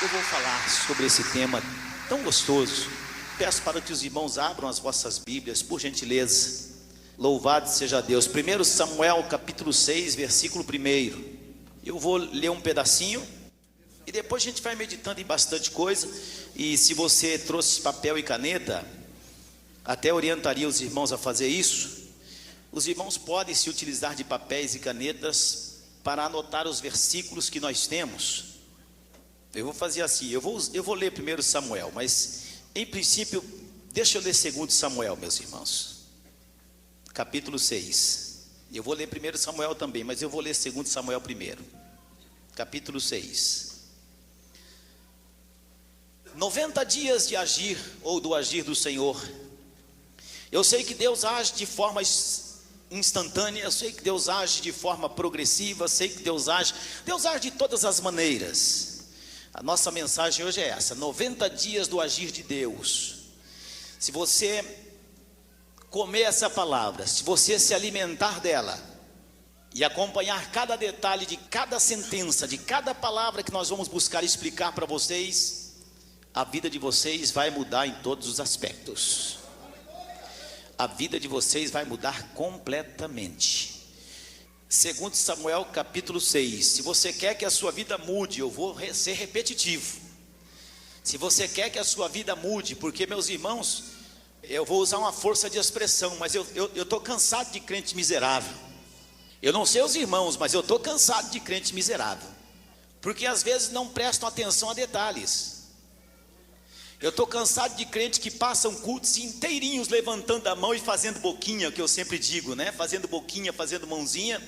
Eu vou falar sobre esse tema tão gostoso. Peço para que os irmãos abram as vossas Bíblias, por gentileza. Louvado seja Deus. 1 Samuel capítulo 6, versículo 1. Eu vou ler um pedacinho e depois a gente vai meditando em bastante coisa. E se você trouxe papel e caneta, até orientaria os irmãos a fazer isso. Os irmãos podem se utilizar de papéis e canetas para anotar os versículos que nós temos. Eu vou fazer assim, eu vou ler 1 Samuel, mas em princípio, deixa eu ler 2 Samuel, meus irmãos, capítulo 6. Eu vou ler 1 Samuel também, mas eu vou ler 2 Samuel primeiro, capítulo 6. 90 dias de agir, ou do agir do Senhor. Eu sei que Deus age de forma instantânea, eu sei que Deus age de forma progressiva, sei que Deus age de todas as maneiras. A nossa mensagem hoje é essa: 90 dias do agir de Deus. Se você comer essa palavra, se você se alimentar dela e acompanhar cada detalhe de cada sentença, de cada palavra que nós vamos buscar explicar para vocês, a vida de vocês vai mudar em todos os aspectos. A vida de vocês vai mudar completamente. 2 Samuel capítulo 6. Se você quer que a sua vida mude, eu vou ser repetitivo. Se você quer que a sua vida mude, porque, meus irmãos, eu vou usar uma força de expressão, mas eu estou cansado de crente miserável. Eu não sei os irmãos, mas eu estou cansado de crente miserável, porque às vezes não prestam atenção a detalhes. Eu estou cansado de crente que passam cultos inteirinhos levantando a mão e fazendo boquinha, que eu sempre digo, né? Fazendo boquinha, fazendo mãozinha,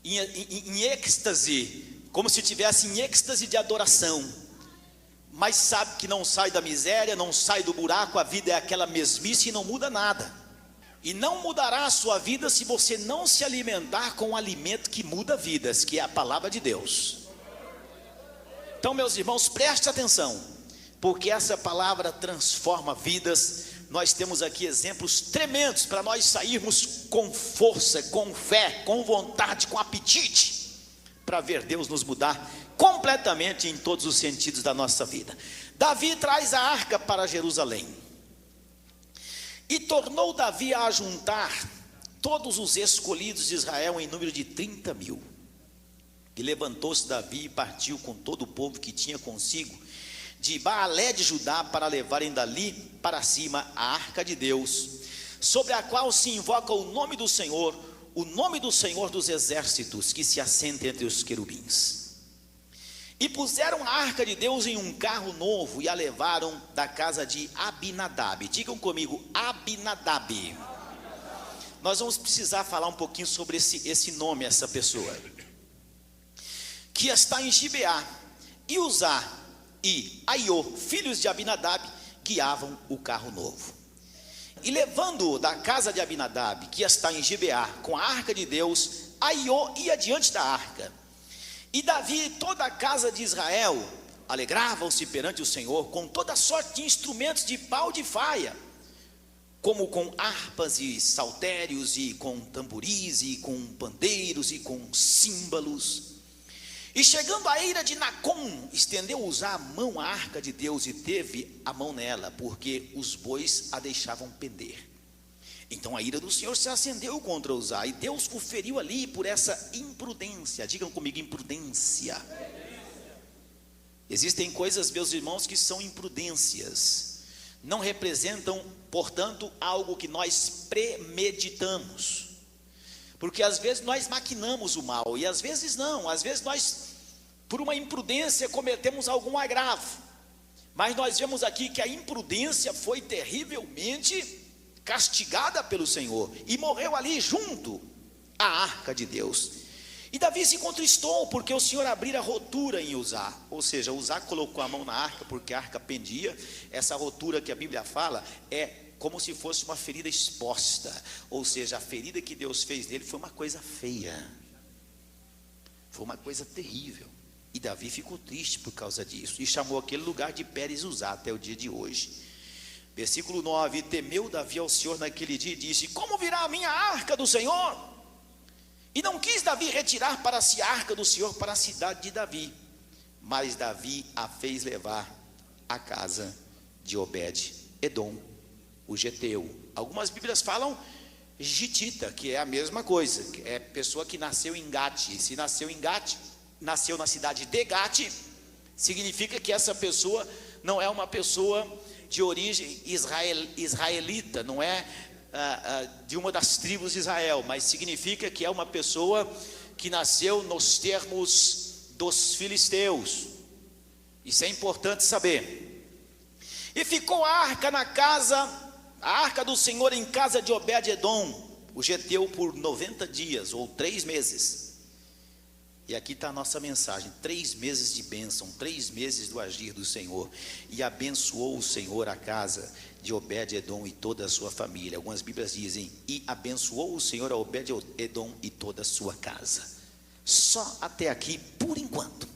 em êxtase, como se estivesse em êxtase de adoração, mas sabe que não sai da miséria, não sai do buraco. A vida é aquela mesmice e não muda nada. E não mudará a sua vida se você não se alimentar com o alimento que muda vidas, que é a palavra de Deus. Então, meus irmãos, preste atenção, porque essa palavra transforma vidas. Nós temos aqui exemplos tremendos para nós sairmos com força, com fé, com vontade, com apetite, para ver Deus nos mudar completamente em todos os sentidos da nossa vida. Davi traz a arca para Jerusalém, e tornou Davi a ajuntar todos os escolhidos de Israel em número de 30.000. E levantou-se Davi e partiu com todo o povo que tinha consigo de Baalé de Judá, para levarem dali para cima a arca de Deus, sobre a qual se invoca o nome do Senhor dos exércitos, que se assenta entre os querubins. E puseram a arca de Deus em um carro novo e a levaram da casa de Abinadab. Digam comigo, Abinadab. Nós vamos precisar falar um pouquinho sobre esse nome, essa pessoa, que está em Gibeá. E Uzá e Aiô, filhos de Abinadab, guiavam o carro novo. E levando-o da casa de Abinadab, que está em Gibeá, com a arca de Deus, Aiô ia diante da arca. E Davi e toda a casa de Israel alegravam-se perante o Senhor com toda sorte de instrumentos de pau e de faia, como com harpas e saltérios, e com tamboris, e com pandeiros, e com símbolos. E chegando à eira de Nacon, estendeu Uzá a mão à arca de Deus e teve a mão nela, porque os bois a deixavam pender. Então a ira do Senhor se acendeu contra Uzá, e Deus o feriu ali por essa imprudência. Digam comigo, imprudência. Existem coisas, meus irmãos, que são imprudências. Não representam, portanto, algo que nós premeditamos. Porque às vezes nós maquinamos o mal, e às vezes não. Às vezes nós, por uma imprudência, cometemos algum agravo. Mas nós vemos aqui que a imprudência foi terrivelmente castigada pelo Senhor, e morreu ali junto à arca de Deus. E Davi se contristou, porque o Senhor abrira rotura em Uzá. Ou seja, Uzá colocou a mão na arca, porque a arca pendia. Essa rotura que a Bíblia fala é como se fosse uma ferida exposta, ou seja, a ferida que Deus fez nele foi uma coisa feia, foi uma coisa terrível, e Davi ficou triste por causa disso, e chamou aquele lugar de Pérez Uzá até o dia de hoje. Versículo 9: e temeu Davi ao Senhor naquele dia e disse: como virá a minha arca do Senhor? E não quis Davi retirar para si a arca do Senhor para a cidade de Davi, mas Davi a fez levar à casa de Obed-edom, o geteu. Algumas bíblias falam gitita, que é a mesma coisa, é pessoa que nasceu em Gate. Se nasceu em Gate, nasceu na cidade de Gate, significa que essa pessoa não é uma pessoa de origem israelita, não é de uma das tribos de Israel, mas significa que é uma pessoa que nasceu nos termos dos filisteus. Isso é importante saber. E ficou a arca do Senhor em casa de Obed-edom, o geteu, por 90 dias ou 3 meses. E aqui está a nossa mensagem: 3 meses de bênção, 3 meses do agir do Senhor. E abençoou o Senhor a casa de Obed-edom e toda a sua família. Algumas bíblias dizem: e abençoou o Senhor a Obed-edom e toda a sua casa. Só até aqui, por enquanto.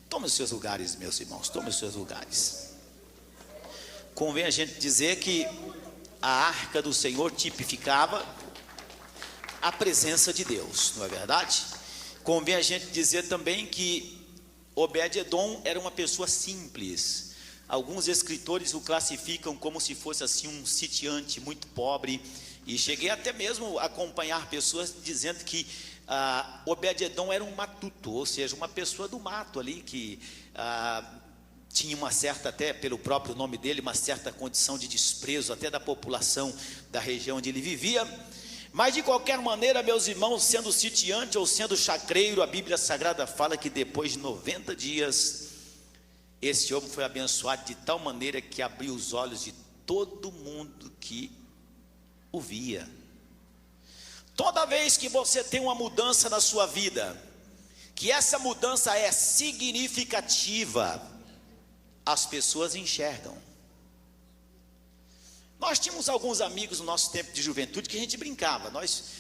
Tome os seus lugares, meus irmãos, tome os seus lugares. Convém a gente dizer que a arca do Senhor tipificava a presença de Deus, não é verdade? Convém a gente dizer também que Obed-edom era uma pessoa simples. Alguns escritores o classificam como se fosse assim um sitiante muito pobre, e cheguei até mesmo a acompanhar pessoas dizendo que Obed-edom era um matuto, ou seja, uma pessoa do mato ali, que tinha uma certa, até pelo próprio nome dele, uma certa condição de desprezo até da população da região onde ele vivia. Mas de qualquer maneira, meus irmãos, sendo sitiante ou sendo chacreiro, a Bíblia Sagrada fala que depois de 90 dias, esse homem foi abençoado de tal maneira que abriu os olhos de todo mundo que o via. Toda vez que você tem uma mudança na sua vida, que essa mudança é significativa, as pessoas enxergam. Nós tínhamos alguns amigos no nosso tempo de juventude que a gente brincava. Nós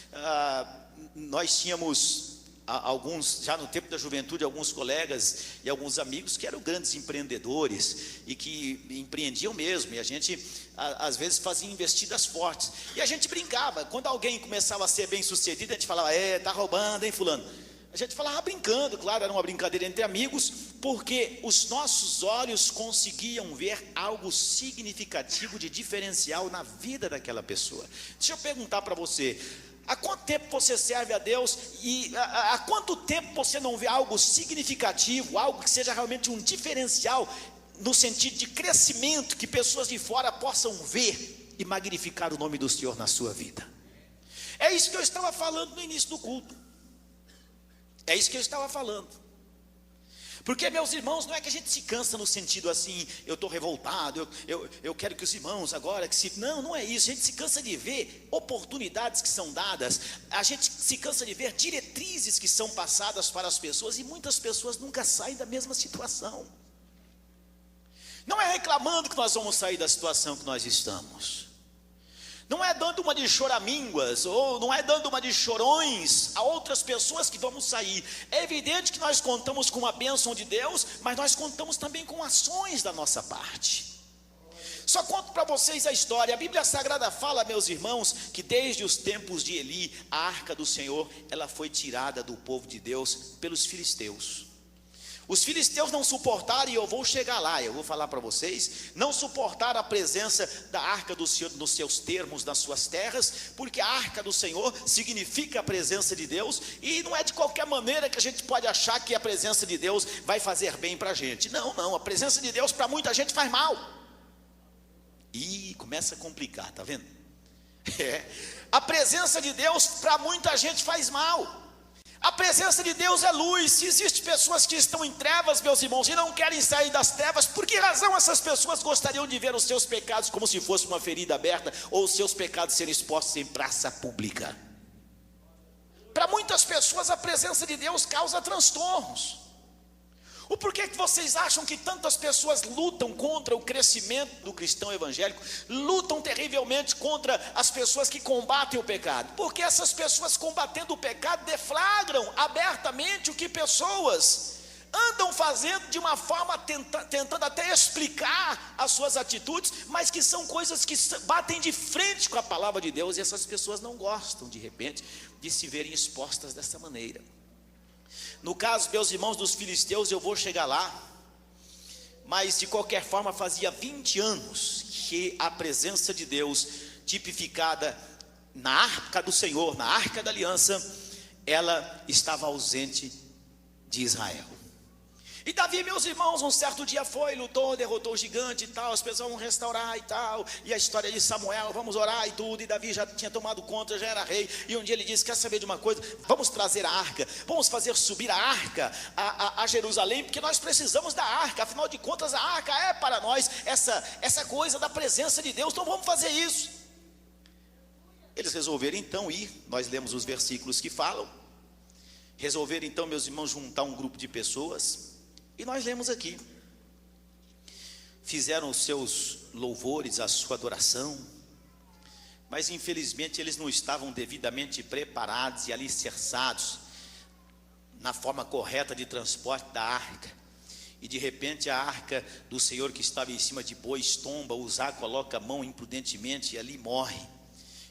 tínhamos alguns, já no tempo da juventude, alguns colegas e alguns amigos que eram grandes empreendedores e que empreendiam mesmo, e a gente às vezes fazia investidas fortes, e a gente brincava. Quando alguém começava a ser bem sucedido, a gente falava: tá roubando, hein, fulano? A gente falava brincando, claro, era uma brincadeira entre amigos, porque os nossos olhos conseguiam ver algo significativo de diferencial na vida daquela pessoa. Deixa eu perguntar para você: há quanto tempo você serve a Deus e há quanto tempo você não vê algo significativo, algo que seja realmente um diferencial no sentido de crescimento, que pessoas de fora possam ver e magnificar o nome do Senhor na sua vida? É isso que eu estava falando no início do culto. É isso que eu estava falando. Porque, meus irmãos, não é que a gente se cansa no sentido assim: eu estou revoltado, eu quero que os irmãos agora que se... Não é isso. A gente se cansa de ver oportunidades que são dadas, a gente se cansa de ver diretrizes que são passadas para as pessoas, e muitas pessoas nunca saem da mesma situação. Não é reclamando que nós vamos sair da situação que nós estamos. Não é dando uma de choramínguas, ou não é dando uma de chorões a outras pessoas que vamos sair. É evidente que nós contamos com a bênção de Deus, mas nós contamos também com ações da nossa parte. Só conto para vocês a história. A Bíblia Sagrada fala, meus irmãos, que desde os tempos de Eli, a arca do Senhor, ela foi tirada do povo de Deus pelos filisteus. Os filisteus não suportaram, e eu vou chegar lá, eu vou falar para vocês, não suportaram a presença da arca do Senhor nos seus termos, nas suas terras, porque a arca do Senhor significa a presença de Deus, e não é de qualquer maneira que a gente pode achar que a presença de Deus vai fazer bem para a gente. Não, a presença de Deus para muita gente faz mal. E começa a complicar, tá vendo? A presença de Deus para muita gente faz mal. A presença de Deus é luz. Se existem pessoas que estão em trevas, meus irmãos, e não querem sair das trevas, por que razão essas pessoas gostariam de ver os seus pecados como se fosse uma ferida aberta, ou os seus pecados serem expostos em praça pública? Para muitas pessoas a presença de Deus causa transtornos. O porquê que vocês acham que tantas pessoas lutam contra o crescimento do cristão evangélico, lutam terrivelmente contra as pessoas que combatem o pecado? Porque essas pessoas combatendo o pecado deflagram abertamente o que pessoas andam fazendo de uma forma tentando até explicar as suas atitudes, mas que são coisas que batem de frente com a palavra de Deus, e essas pessoas não gostam, de repente, de se verem expostas dessa maneira. No caso, meus irmãos, dos filisteus, eu vou chegar lá. mas de qualquer forma fazia 20 anos que a presença de Deus, tipificada na arca do Senhor, na arca da aliança, ela estava ausente de Israel. E Davi, meus irmãos, um certo dia foi, lutou, derrotou o gigante e tal, as pessoas vão restaurar e tal, e a história de Samuel, vamos orar e tudo, e Davi já tinha tomado conta, já era rei, e um dia ele disse, quer saber de uma coisa, vamos trazer a arca, vamos fazer subir a arca a Jerusalém, porque nós precisamos da arca, afinal de contas a arca é para nós essa coisa da presença de Deus, então vamos fazer isso. Eles resolveram então ir, nós lemos os versículos que falam, resolveram então, meus irmãos, juntar um grupo de pessoas. E nós lemos aqui, fizeram os seus louvores, a sua adoração, mas infelizmente eles não estavam devidamente preparados e alicerçados na forma correta de transporte da arca. E de repente a arca do Senhor que estava em cima de bois tomba, Uzá coloca a mão imprudentemente e ali morre.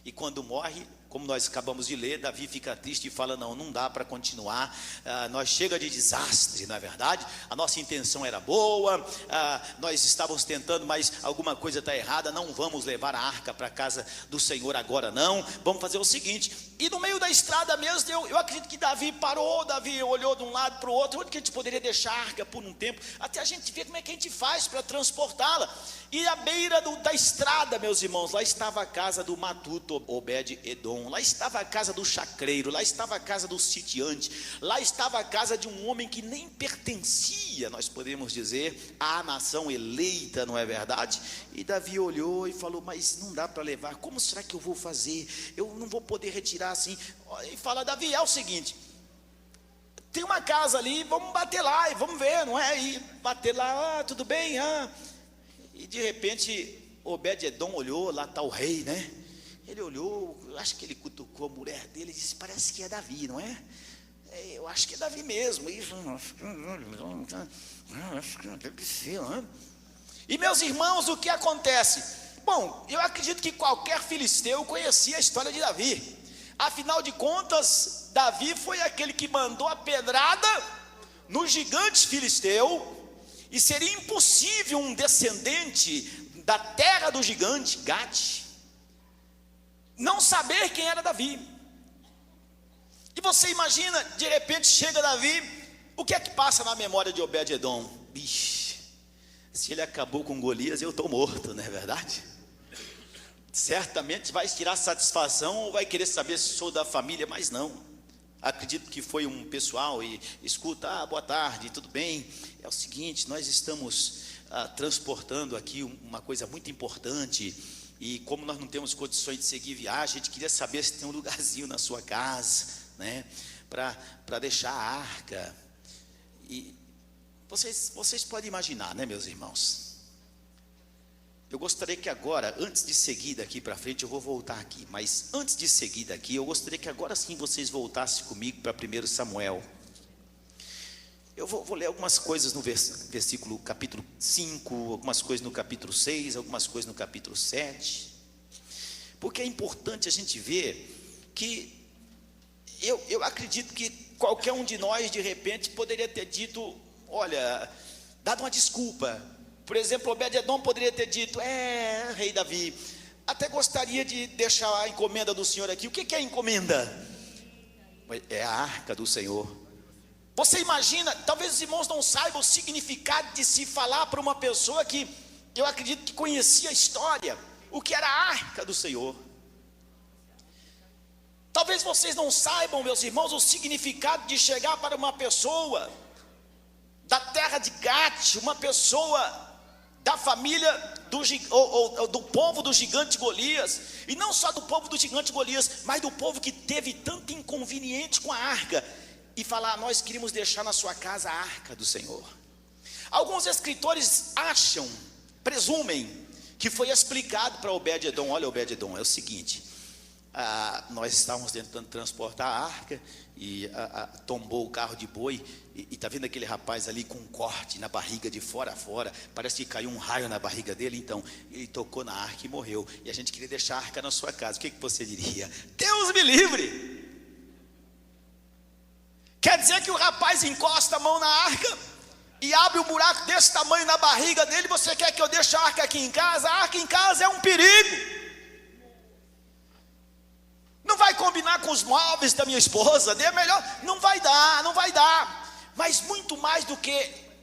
E quando morre, como nós acabamos de ler, Davi fica triste e fala, não dá para continuar, nós chega de desastre, não é verdade? A nossa intenção era boa, nós estávamos tentando, mas alguma coisa está errada, não vamos levar a arca para a casa do Senhor agora não, vamos fazer o seguinte. E no meio da estrada mesmo, eu acredito que Davi parou, Davi olhou de um lado para o outro, onde que a gente poderia deixar a arca por um tempo, até a gente ver como é que a gente faz para transportá-la. E à beira da estrada, meus irmãos, lá estava a casa do matuto Obed-Edom, lá estava a casa do chacreiro, lá estava a casa do sitiante, lá estava a casa de um homem que nem pertencia, nós podemos dizer, à nação eleita, não é verdade? E Davi olhou e falou, mas não dá para levar, como será que eu vou fazer? Eu não vou poder retirar assim. E fala, Davi, é o seguinte, tem uma casa ali, vamos bater lá e vamos ver, não é? E bater lá, tudo bem, E de repente Obed-Edom olhou, lá está o rei, né? Ele olhou, acho que ele cutucou a mulher dele e disse, parece que é Davi, não é? Eu acho que é Davi mesmo. E meus irmãos, o que acontece? Bom, eu acredito que qualquer filisteu conhecia a história de Davi. Afinal de contas, Davi foi aquele que mandou a pedrada no gigante filisteu, e seria impossível um descendente da terra do gigante, Gate, não saber quem era Davi. E você imagina, de repente chega Davi, o que é que passa na memória de Obed-Edom? Bicho, se ele acabou com Golias, eu estou morto, não é verdade? Certamente vai tirar satisfação ou vai querer saber se sou da família, mas não. Acredito que foi um pessoal e escuta, boa tarde, tudo bem? É o seguinte, nós estamos transportando aqui uma coisa muito importante, e como nós não temos condições de seguir viagem, a gente queria saber se tem um lugarzinho na sua casa, né, para deixar a arca. E vocês podem imaginar, né, meus irmãos? Eu gostaria que agora, antes de seguir daqui para frente, eu vou voltar aqui, mas antes de seguir daqui, eu gostaria que agora sim vocês voltassem comigo para 1 Samuel. Eu vou ler algumas coisas no versículo capítulo 5, algumas coisas no capítulo 6, algumas coisas no capítulo 7, porque é importante a gente ver que eu acredito que qualquer um de nós de repente poderia ter dito, olha, dado uma desculpa. Por exemplo, Obed-Edom poderia ter dito, rei Davi, até gostaria de deixar a encomenda do Senhor aqui. O que é a encomenda? É a arca do Senhor. Você imagina, talvez os irmãos não saibam o significado de se falar para uma pessoa que eu acredito que conhecia a história, o que era a arca do Senhor. Talvez vocês não saibam, meus irmãos, o significado de chegar para uma pessoa da terra de Gate, uma pessoa da família do povo do gigante Golias, e não só do povo do gigante Golias, mas do povo que teve tanto inconveniente com a arca, e falar, nós queríamos deixar na sua casa a arca do Senhor. Alguns escritores acham, presumem, que foi explicado para Obed-Edom, olha Obed-Edom, é o seguinte, nós estávamos tentando transportar a arca, e tombou o carro de boi, e está vendo aquele rapaz ali com um corte na barriga de fora a fora, parece que caiu um raio na barriga dele, então ele tocou na arca e morreu, e a gente queria deixar a arca na sua casa. O que você diria? Deus me livre! Quer dizer que o rapaz encosta a mão na arca, e abre um buraco desse tamanho na barriga dele, você quer que eu deixe a arca aqui em casa? A arca em casa é um perigo. Não vai combinar com os móveis da minha esposa, é melhor, não vai dar. Mas muito mais do que,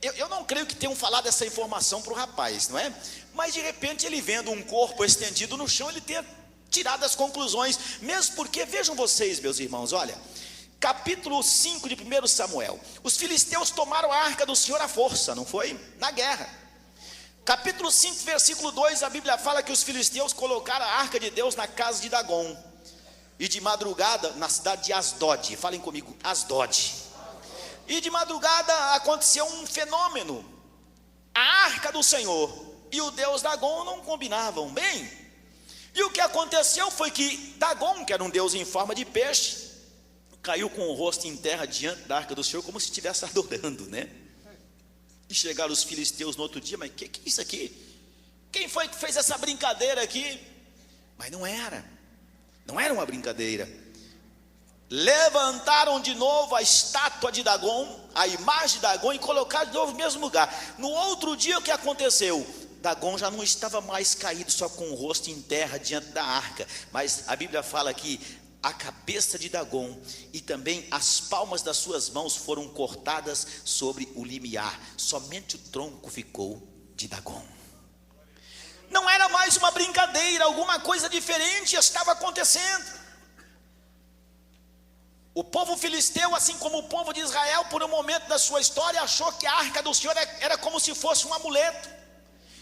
eu não creio que tenham falado essa informação para o rapaz, não é? Mas de repente ele vendo um corpo estendido no chão, ele tenha tirado as conclusões, mesmo porque, vejam vocês, meus irmãos, olha, capítulo 5 de 1 Samuel, os filisteus tomaram a arca do Senhor à força, não foi? Na guerra. Capítulo 5, versículo 2, a Bíblia fala que os filisteus colocaram a arca de Deus na casa de Dagom, e de madrugada na cidade de Asdod. Falem comigo, Asdod. E de madrugada aconteceu um fenômeno. A arca do Senhor e o Deus Dagom não combinavam bem. E o que aconteceu foi que Dagom, que era um deus em forma de peixe, caiu com o rosto em terra diante da arca do Senhor, como se estivesse adorando, né? E chegaram os filisteus no outro dia, mas que é isso aqui? Quem foi que fez essa brincadeira aqui? Mas não era uma brincadeira. Levantaram de novo a estátua de Dagom, a imagem de Dagom, e colocaram de novo no mesmo lugar. No outro dia, o que aconteceu? Dagom já não estava mais caído só com o rosto em terra diante da arca, mas a Bíblia fala que a cabeça de Dagom e também as palmas das suas mãos foram cortadas sobre o limiar. Somente o tronco ficou de Dagom. Não era mais uma brincadeira, alguma coisa diferente estava acontecendo. O povo filisteu, assim como o povo de Israel, por um momento da sua história, achou que a arca do Senhor era como se fosse um amuleto.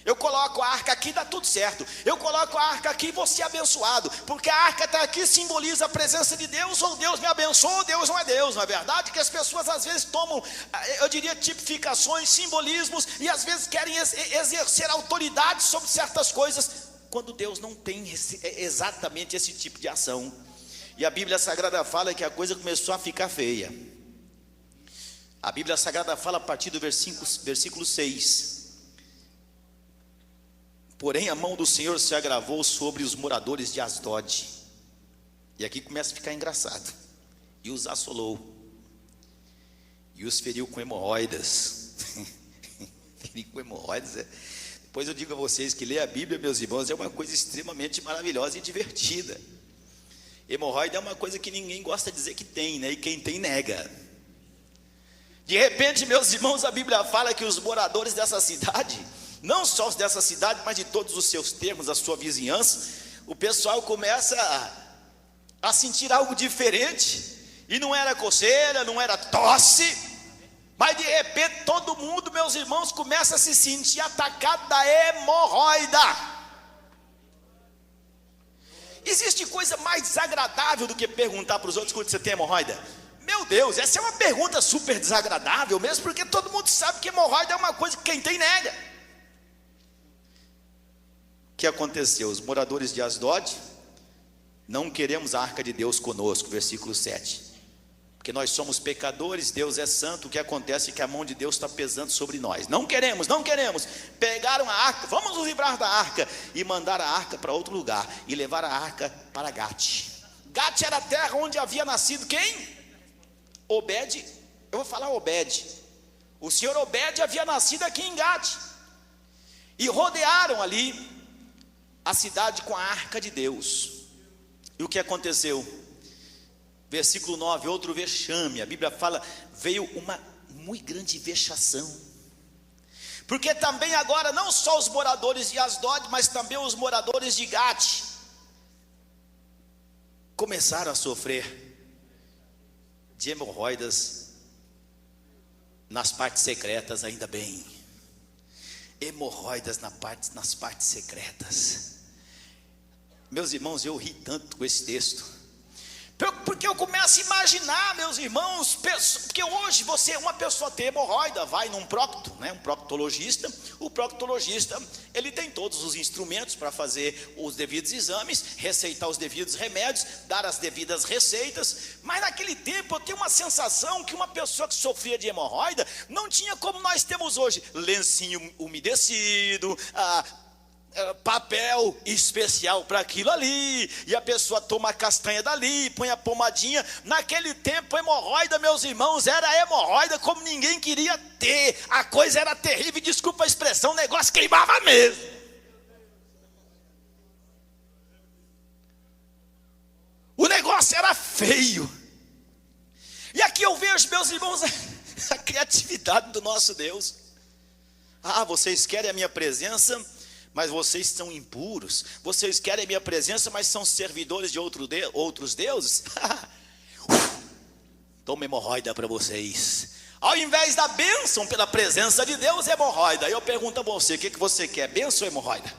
Eu coloco a arca aqui, dá tudo certo. Eu coloco a arca aqui, vou ser abençoado, porque a arca está aqui, simboliza a presença de Deus. Ou Deus me abençoa, ou Deus não é Deus. Não é verdade que as pessoas às vezes tomam, eu diria, tipificações, simbolismos, e às vezes querem exercer autoridade sobre certas coisas, quando Deus não tem exatamente esse tipo de ação. E a Bíblia Sagrada fala que a coisa começou a ficar feia. A Bíblia Sagrada fala a partir do versículo 6. Porém a mão do Senhor se agravou sobre os moradores de Asdod. E aqui começa a ficar engraçado. E os assolou, e os feriu com hemorroidas. Ferir com hemorroidas, Depois eu digo a vocês que ler a Bíblia, meus irmãos, é uma coisa extremamente maravilhosa e divertida. Hemorroida é uma coisa que ninguém gosta de dizer que tem, né? E quem tem nega. De repente, meus irmãos, a Bíblia fala que os moradores dessa cidade, não só dessa cidade, mas de todos os seus termos, a sua vizinhança, o pessoal começa a sentir algo diferente. E não era coceira, não era tosse, mas de repente todo mundo, meus irmãos, começa a se sentir atacado da hemorroida. Existe coisa mais desagradável do que perguntar para os outros quando você tem hemorroida? Meu Deus, essa é uma pergunta super desagradável mesmo, porque todo mundo sabe que hemorroida é uma coisa que quem tem nega. O que aconteceu? Os moradores de Asdod: não queremos a arca de Deus conosco, versículo 7. Porque nós somos pecadores, Deus é santo. O que acontece é que a mão de Deus está pesando sobre nós. Não queremos. Pegaram a arca, vamos nos livrar da arca, e mandaram a arca para outro lugar, e levaram a arca para Gate. Gate era a terra onde havia nascido quem? Obed. Eu vou falar Obed. O senhor Obed havia nascido aqui em Gate. E rodearam ali a cidade com a arca de Deus. E o que aconteceu? Versículo 9, outro vexame. A Bíblia fala, veio uma muito grande vexação. Porque também agora, não só os moradores de Asdod, mas também os moradores de Gate começaram a sofrer de hemorroidas nas partes secretas, ainda bem. Hemorroidas nas partes secretas. Meus irmãos, eu ri tanto com esse texto, porque eu começo a imaginar, meus irmãos, porque hoje uma pessoa tem hemorroida, vai num procto, né, um proctologista. O proctologista, ele tem todos os instrumentos para fazer os devidos exames, receitar os devidos remédios, dar as devidas receitas. Mas naquele tempo eu tenho uma sensação que uma pessoa que sofria de hemorroida não tinha como nós temos hoje, lencinho umedecido, papel especial para aquilo ali, e a pessoa toma a castanha dali, põe a pomadinha. Naquele tempo, hemorroida, meus irmãos, era hemorroida como ninguém queria ter. A coisa era terrível, desculpa a expressão, o negócio queimava mesmo. O negócio era feio. E aqui eu vejo, meus irmãos, a criatividade do nosso Deus. Vocês querem a minha presença, mas vocês são impuros. Vocês querem a minha presença, mas são servidores de outros deuses. Toma hemorroida para vocês. Ao invés da bênção pela presença de Deus, é hemorroida. Aí eu pergunto a você, o que você quer, bênção ou hemorroida?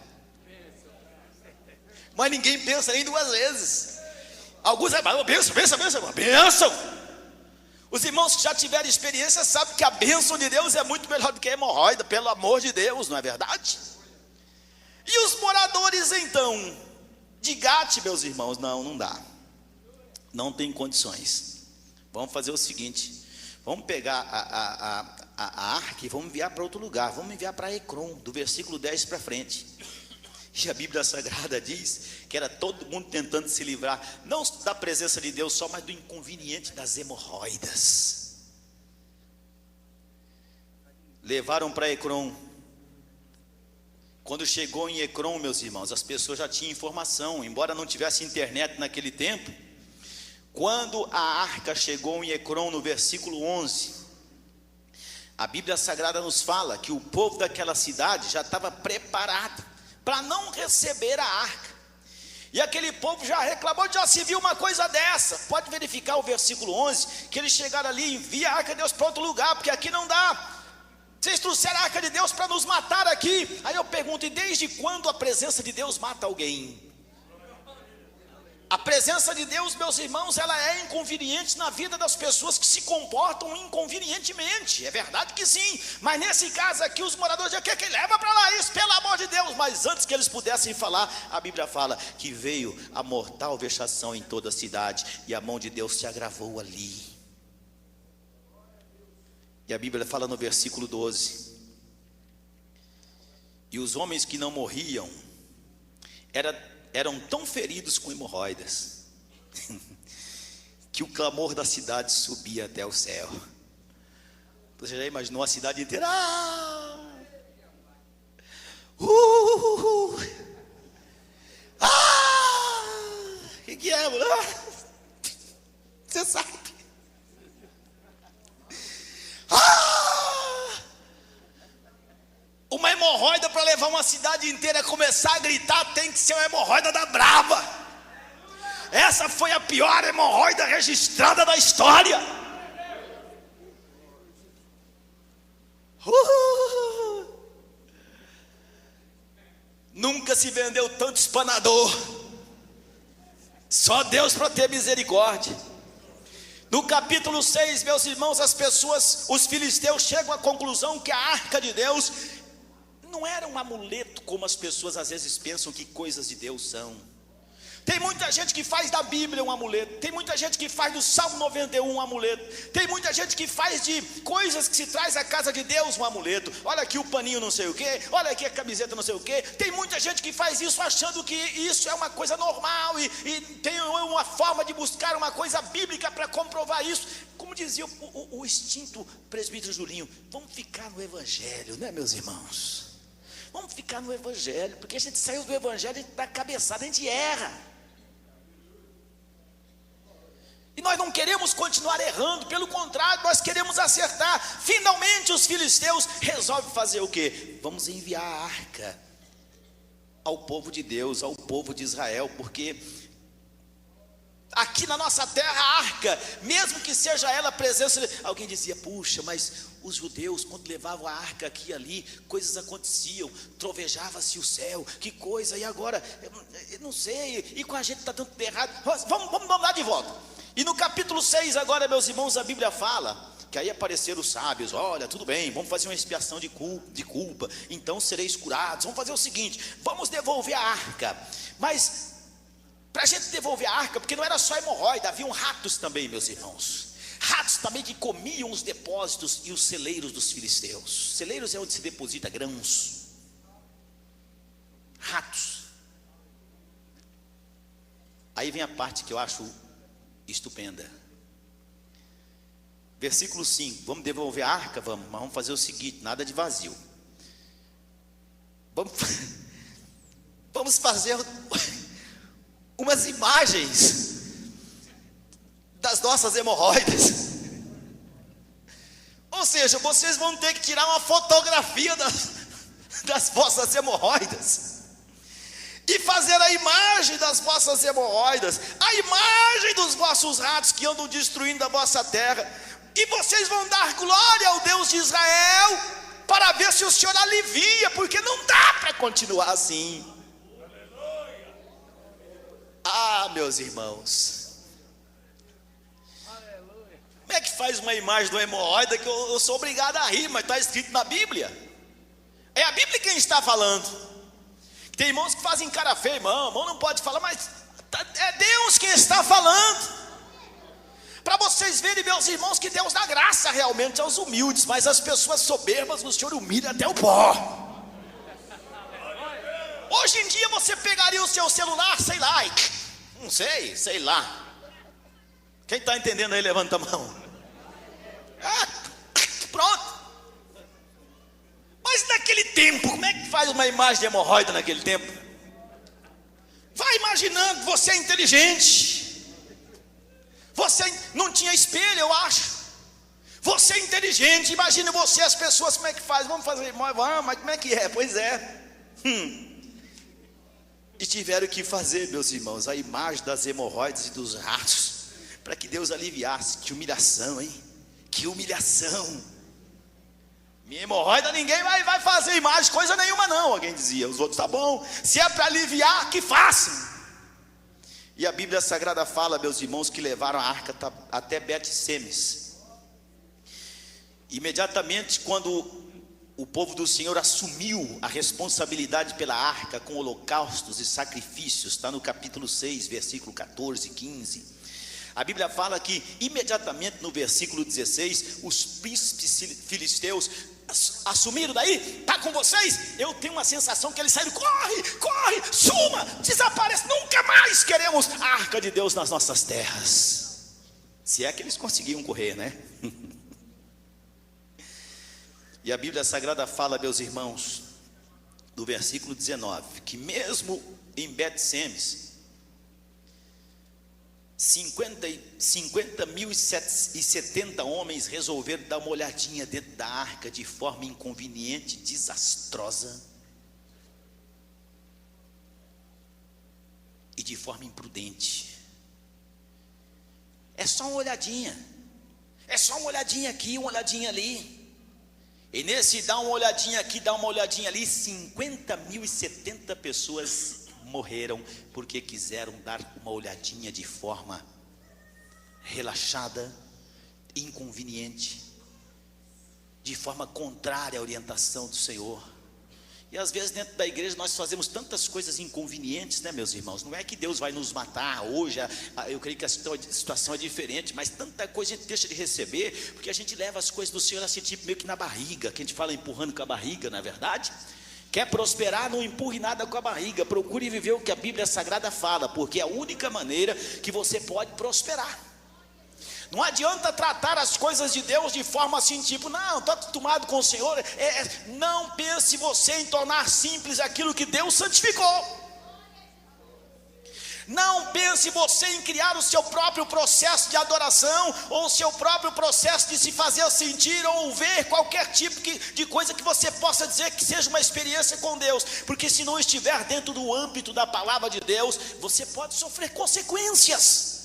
Mas ninguém pensa nem duas vezes. Alguns bênção. Os irmãos que já tiveram experiência sabem que a bênção de Deus é muito melhor do que a hemorroida, pelo amor de Deus, não é verdade? E os moradores então de Gate, meus irmãos, não dá, não tem condições. Vamos fazer o seguinte, vamos pegar a arca e vamos enviar para outro lugar, vamos enviar para Ecrom, do versículo 10 para frente. E a Bíblia Sagrada diz que era todo mundo tentando se livrar, não da presença de Deus só, mas do inconveniente das hemorroidas. Levaram para Ecrom. Quando chegou em Ecrom, meus irmãos, as pessoas já tinham informação, embora não tivesse internet naquele tempo. Quando a arca chegou em Ecrom, no versículo 11, a Bíblia Sagrada nos fala que o povo daquela cidade já estava preparado para não receber a arca. E aquele povo já reclamou, já se viu uma coisa dessa. Pode verificar o versículo 11, que eles chegaram ali, envia a arca de Deus para outro lugar, porque aqui não dá. Vocês trouxeram a arca de Deus para nos matar aqui. Aí eu pergunto, e desde quando a presença de Deus mata alguém? A presença de Deus, meus irmãos, ela é inconveniente na vida das pessoas que se comportam inconvenientemente. É verdade que sim, mas nesse caso aqui os moradores dizem que leva para lá isso, pelo amor de Deus. Mas antes que eles pudessem falar, a Bíblia fala que veio a mortal vexação em toda a cidade, e a mão de Deus se agravou ali. E a Bíblia fala no versículo 12, e os homens que não morriam eram tão feridos com hemorroidas que o clamor da cidade subia até o céu. Você já imaginou a cidade inteira? Que é? Você sabe? Uma hemorroida para levar uma cidade inteira a começar a gritar, tem que ser uma hemorroida da brava. Essa foi a pior hemorroida registrada da história. Nunca se vendeu tanto espanador. Só Deus para ter misericórdia. No capítulo 6, meus irmãos, os filisteus chegam à conclusão que a arca de Deus não era um amuleto, como as pessoas às vezes pensam que coisas de Deus são. Tem muita gente que faz da Bíblia um amuleto, tem muita gente que faz do Salmo 91 um amuleto, tem muita gente que faz de coisas que se traz à casa de Deus um amuleto. Olha aqui o paninho não sei o que, olha aqui a camiseta não sei o que. Tem muita gente que faz isso achando que isso é uma coisa normal, e tem uma forma de buscar uma coisa bíblica para comprovar isso. Como dizia o extinto presbítero Julinho, vamos ficar no Evangelho, né, meus irmãos? Vamos ficar no Evangelho, porque a gente saiu do Evangelho da cabeçada, a gente erra. E nós não queremos continuar errando, pelo contrário, nós queremos acertar. Finalmente os filisteus resolvem fazer o quê? Vamos enviar a arca ao povo de Deus, ao povo de Israel, porque aqui na nossa terra a arca, mesmo que seja ela a presença de... Alguém dizia, puxa, mas os judeus quando levavam a arca aqui e ali, coisas aconteciam, trovejava-se o céu, que coisa, e agora, eu não sei, e com a gente está dando tudo errado, vamos lá de volta. E no capítulo 6 agora, meus irmãos, a Bíblia fala que aí apareceram os sábios, olha, tudo bem, vamos fazer uma expiação de culpa, então sereis curados, vamos fazer o seguinte, vamos devolver a arca. Mas para a gente devolver a arca, porque não era só hemorroida, haviam ratos também, meus irmãos, ratos também que comiam os depósitos e os celeiros dos filisteus. Celeiros é onde se deposita grãos. Aí vem a parte que eu acho estupenda. Versículo 5, vamos devolver a arca? Vamos, mas vamos fazer o seguinte, nada de vazio. Vamos fazer umas imagens das nossas hemorroidas. Ou seja, vocês vão ter que tirar uma fotografia das vossas hemorroidas e fazer a imagem das vossas hemorroidas, a imagem dos vossos ratos que andam destruindo a vossa terra, e vocês vão dar glória ao Deus de Israel, para ver se o Senhor alivia, porque não dá para continuar assim. Ah, meus irmãos, como é que faz uma imagem do hemorroida que eu sou obrigado a rir, mas está escrito na Bíblia? É a Bíblia quem está falando. Tem irmãos que fazem cara feia, irmão não pode falar, mas é Deus quem está falando. Para vocês verem, meus irmãos, que Deus dá graça realmente aos humildes, mas as pessoas soberbas o Senhor humilha até o pó. Hoje em dia você pegaria o seu celular, sei lá, não sei lá. Quem está entendendo aí, levanta a mão. Pronto. Mas naquele tempo, como é que faz uma imagem de hemorroida naquele tempo? Vai imaginando, você é inteligente. Você não tinha espelho, eu acho. Você é inteligente, imagina você, as pessoas, como é que faz? Vamos fazer, mas como é que é? Pois é. E tiveram que fazer, meus irmãos, a imagem das hemorroidas e dos ratos, para que Deus aliviasse. Que humilhação, hein? Que humilhação. Minha hemorroida ninguém vai fazer imagem, coisa nenhuma não, alguém dizia. Os outros, tá bom, se é para aliviar, que façam. E a Bíblia Sagrada fala, meus irmãos, que levaram a arca até Bet-Semes. Imediatamente quando o povo do Senhor assumiu a responsabilidade pela arca, com holocaustos e sacrifícios, está no capítulo 6, versículo 14 e 15. A Bíblia fala que imediatamente no versículo 16, os príncipes filisteus assumiram. Daí, está com vocês? Eu tenho uma sensação que eles saíram, corre, suma, desaparece, nunca mais queremos a arca de Deus nas nossas terras. Se é que eles conseguiam correr, né? E a Bíblia Sagrada fala, meus irmãos, no versículo 19, que mesmo em Bet-Semes, 50.070 homens resolveram dar uma olhadinha dentro da arca de forma inconveniente, desastrosa e de forma imprudente. É só uma olhadinha, aqui, uma olhadinha ali. E nesse dá uma olhadinha aqui, dá uma olhadinha ali, 50.070 pessoas morreram porque quiseram dar uma olhadinha de forma relaxada, inconveniente, de forma contrária à orientação do Senhor. E às vezes dentro da igreja nós fazemos tantas coisas inconvenientes, né, meus irmãos? Não é que Deus vai nos matar hoje, eu creio que a situação é diferente, mas tanta coisa a gente deixa de receber, porque a gente leva as coisas do Senhor assim, tipo meio que na barriga, que a gente fala empurrando com a barriga, não é verdade? Quer prosperar, não empurre nada com a barriga, procure viver o que a Bíblia Sagrada fala, porque é a única maneira que você pode prosperar. Não adianta tratar as coisas de Deus de forma assim, tipo, não, estou acostumado com o Senhor. Não pense você em tornar simples aquilo que Deus santificou. Não pense você em criar o seu próprio processo de adoração, ou o seu próprio processo de se fazer sentir ou ver qualquer tipo de coisa que você possa dizer que seja uma experiência com Deus, porque se não estiver dentro do âmbito da palavra de Deus, você pode sofrer consequências.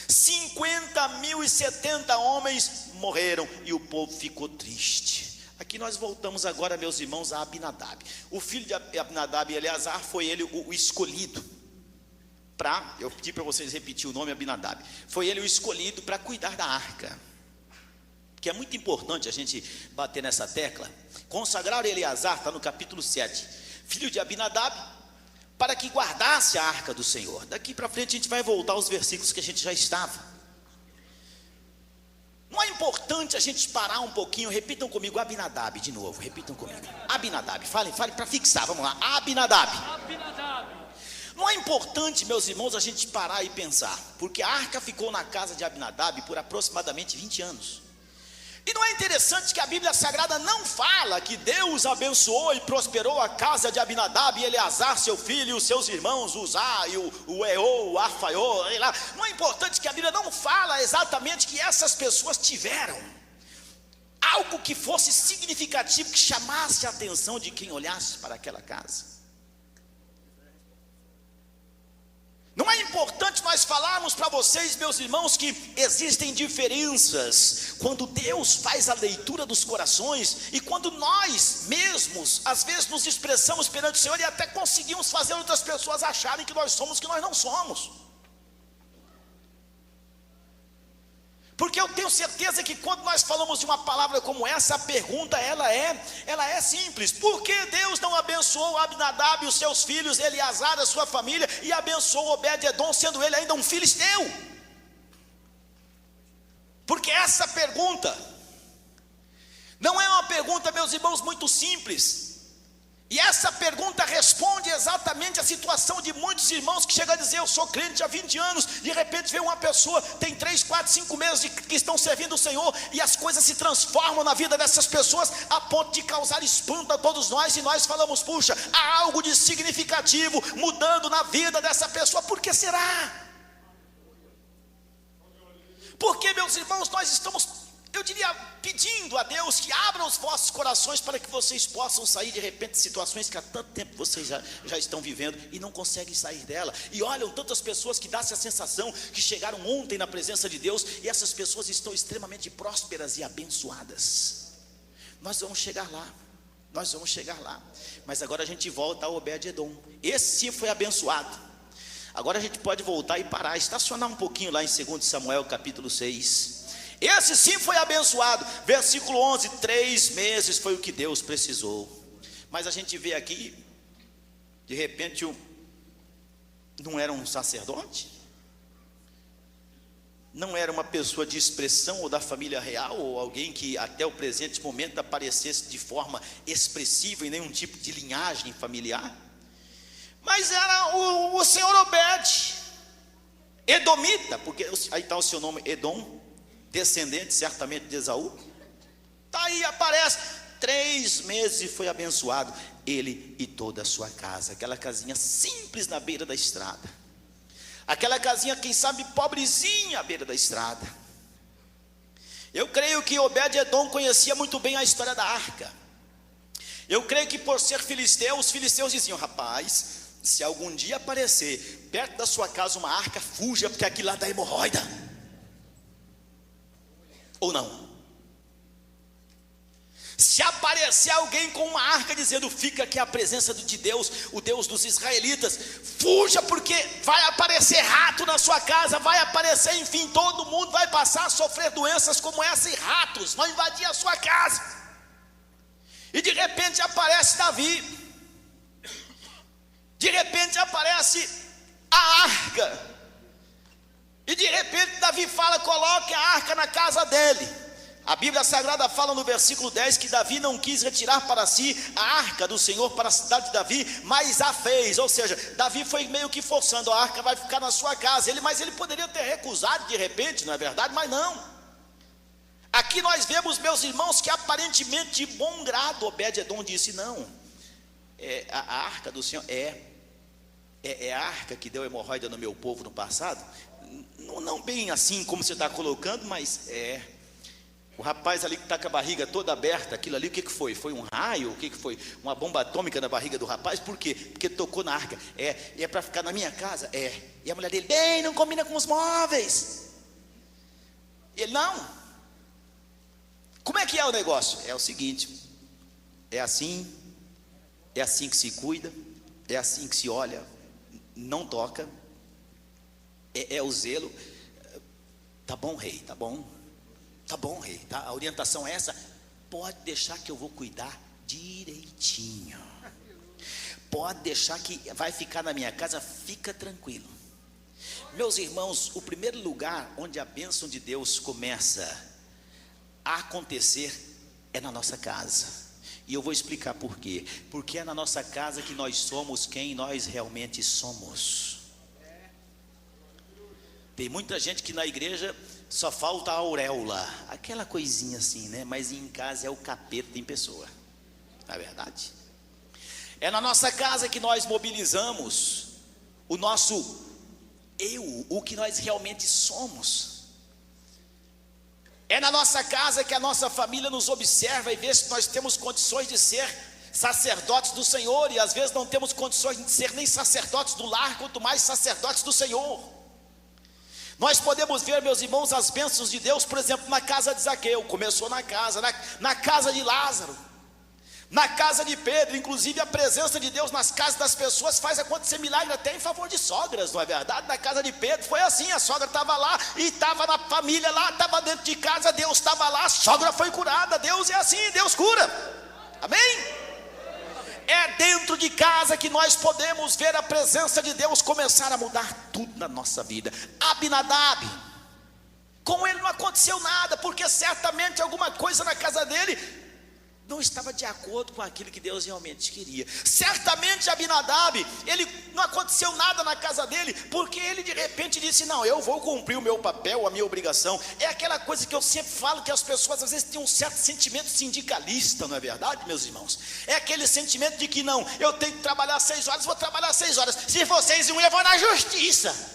50.070 homens morreram e o povo ficou triste. Aqui nós voltamos agora, meus irmãos, a Abinadab. O filho de Abinadab e Eleazar foi ele o escolhido eu pedi para vocês repetir o nome Abinadab. Foi ele o escolhido para cuidar da arca, que é muito importante a gente bater nessa tecla. Consagrar Eleazar, está no capítulo 7, filho de Abinadab, para que guardasse a arca do Senhor. Daqui para frente a gente vai voltar aos versículos que a gente já estava. Não é importante a gente parar um pouquinho? Repitam comigo, Abinadab, de novo, repitam comigo. Abinadab, fale para fixar, vamos lá, Abinadab. Não é importante, meus irmãos, a gente parar e pensar, porque a arca ficou na casa de Abinadab por aproximadamente 20 anos. E não é interessante que a Bíblia Sagrada não fala que Deus abençoou e prosperou a casa de Abinadab e Eleazar, seu filho, e os seus irmãos, Uzá e o Eô, o Arfaiô, lá. Não é importante que a Bíblia não fala exatamente que essas pessoas tiveram algo que fosse significativo, que chamasse a atenção de quem olhasse para aquela casa. Não é importante nós falarmos para vocês, meus irmãos, que existem diferenças quando Deus faz a leitura dos corações e quando nós mesmos, às vezes, nos expressamos perante o Senhor e até conseguimos fazer outras pessoas acharem que nós somos o que nós não somos. Porque eu tenho certeza que quando nós falamos de uma palavra como essa, a pergunta ela é simples: por que Deus não abençoou Abinadab e os seus filhos, Eleazar, a sua família, e abençoou Obed-edom, sendo ele ainda um filisteu? Porque essa pergunta não é uma pergunta, meus irmãos, muito simples. E essa pergunta responde exatamente a situação de muitos irmãos que chegam a dizer: eu sou crente há 20 anos, de repente vem uma pessoa, tem 3, 4, 5 meses que estão servindo o Senhor, e as coisas se transformam na vida dessas pessoas, a ponto de causar espanto a todos nós, e nós falamos: puxa, há algo de significativo mudando na vida dessa pessoa. Por que será? Porque, meus irmãos, nós estamos, eu diria, pedindo a Deus que abra os vossos corações para que vocês possam sair de repente de situações que há tanto tempo vocês já estão vivendo e não conseguem sair dela. E olham tantas pessoas que dá-se a sensação que chegaram ontem na presença de Deus, e essas pessoas estão extremamente prósperas e abençoadas. Nós vamos chegar lá, mas agora a gente volta ao Obed-edom. Esse sim foi abençoado. Agora a gente pode voltar e parar, estacionar um pouquinho lá em 2 Samuel capítulo 6. Esse sim foi abençoado. Versículo 11: 3 meses foi o que Deus precisou. Mas a gente vê aqui, de repente, não era um sacerdote, não era uma pessoa de expressão ou da família real, ou alguém que até o presente momento aparecesse de forma expressiva em nenhum tipo de linhagem familiar, mas era o senhor Obed, edomita, porque aí está o seu nome, Edom, descendente certamente de Esaú. Está aí, aparece, 3 meses e foi abençoado, ele e toda a sua casa. Aquela casinha simples na beira da estrada, aquela casinha, quem sabe, pobrezinha à beira da estrada. Eu creio que Obed-edom conhecia muito bem a história da arca. Eu creio que por ser filisteu, os filisteus diziam: rapaz, se algum dia aparecer perto da sua casa uma arca, fuja, porque aquilo lá dá hemorroida. Ou não? Se aparecer alguém com uma arca dizendo: fica aqui a presença de Deus, o Deus dos israelitas, fuja, porque vai aparecer rato na sua casa, vai aparecer, enfim, todo mundo vai passar a sofrer doenças como essa, e ratos vão invadir a sua casa. E de repente aparece Davi, de repente aparece a arca, e de repente Davi fala: coloque a arca na casa dele. A Bíblia Sagrada fala no versículo 10 que Davi não quis retirar para si a arca do Senhor para a cidade de Davi, mas a fez. Ou seja, Davi foi meio que forçando: a arca vai ficar na sua casa. Mas ele poderia ter recusado de repente, não é verdade? Mas não. Aqui nós vemos, meus irmãos, que aparentemente de bom grado Obed-edom disse: não, a arca do Senhor é a arca que deu hemorroida no meu povo no passado. Não bem assim como você está colocando, mas o rapaz ali que está com a barriga toda aberta, aquilo ali, o que foi? Foi um raio? O que foi? Uma bomba atômica na barriga do rapaz? Por quê? Porque tocou na arca. E é para ficar na minha casa? E a mulher dele: bem, não combina com os móveis. Ele: não. Como é que é o negócio? É o seguinte: é assim que se cuida, é assim que se olha, não toca, é o zelo. Tá bom, rei, tá bom, rei, tá? A orientação é essa. Pode deixar que eu vou cuidar direitinho, pode deixar que vai ficar na minha casa, fica tranquilo. Meus irmãos, o primeiro lugar onde a bênção de Deus começa a acontecer é na nossa casa. E eu vou explicar por quê. Porque é na nossa casa que nós somos quem nós realmente somos. Tem muita gente que na igreja só falta a auréola, aquela coisinha assim, né? Mas em casa é o capeta em pessoa, não é verdade? É na nossa casa que nós mobilizamos o nosso eu, o que nós realmente somos. É na nossa casa que a nossa família nos observa e vê se nós temos condições de ser sacerdotes do Senhor, e às vezes não temos condições de ser nem sacerdotes do lar, quanto mais sacerdotes do Senhor. Nós podemos ver, meus irmãos, as bênçãos de Deus, por exemplo, na casa de Zaqueu, começou na casa, na casa de Lázaro, na casa de Pedro. Inclusive a presença de Deus nas casas das pessoas faz acontecer milagre até em favor de sogras, não é verdade? Na casa de Pedro foi assim, a sogra estava lá e estava na família lá, estava dentro de casa, Deus estava lá, a sogra foi curada. Deus é assim, Deus cura, amém? É dentro de casa que nós podemos ver a presença de Deus começar a mudar tudo na nossa vida. Abinadab, com ele não aconteceu nada, porque certamente alguma coisa na casa dele não estava de acordo com aquilo que Deus realmente queria. Certamente Abinadab, ele não aconteceu nada na casa dele, porque ele de repente disse: não, eu vou cumprir o meu papel, a minha obrigação. É aquela coisa que eu sempre falo, que as pessoas às vezes têm um certo sentimento sindicalista, não é verdade, meus irmãos? É aquele sentimento de que não, eu tenho que trabalhar 6 horas, vou trabalhar 6 horas, se vocês não, eu vou na justiça.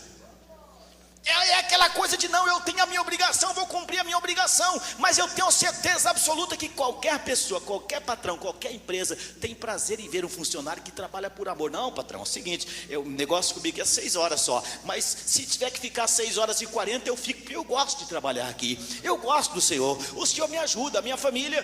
É aquela coisa de não, eu tenho a minha obrigação, vou cumprir a minha obrigação. Mas eu tenho certeza absoluta que qualquer pessoa, qualquer patrão, qualquer empresa tem prazer em ver um funcionário que trabalha por amor. Não, patrão, é o seguinte, o negócio comigo é 6 horas só, mas se tiver que ficar 6 horas e 40, eu fico, porque eu gosto de trabalhar aqui, eu gosto do Senhor, o Senhor me ajuda, a minha família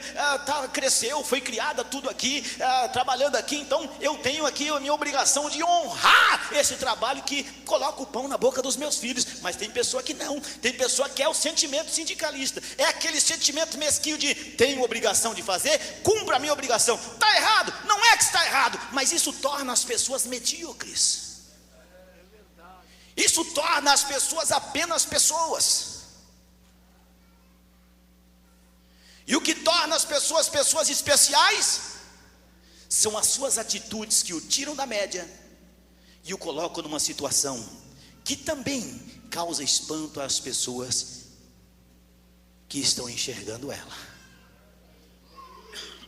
cresceu, foi criada tudo aqui, trabalhando aqui, então eu tenho aqui a minha obrigação de honrar esse trabalho que coloca o pão na boca dos meus filhos. Mas tem pessoa que não, tem pessoa que é o sentimento sindicalista, é aquele sentimento mesquinho de tenho obrigação de fazer, cumpra a minha obrigação. Está errado? Não é que está errado, mas isso torna as pessoas medíocres, isso torna as pessoas apenas pessoas. E o que torna as pessoas pessoas especiais são as suas atitudes que o tiram da média e o colocam numa situação que também causa espanto às pessoas que estão enxergando ela.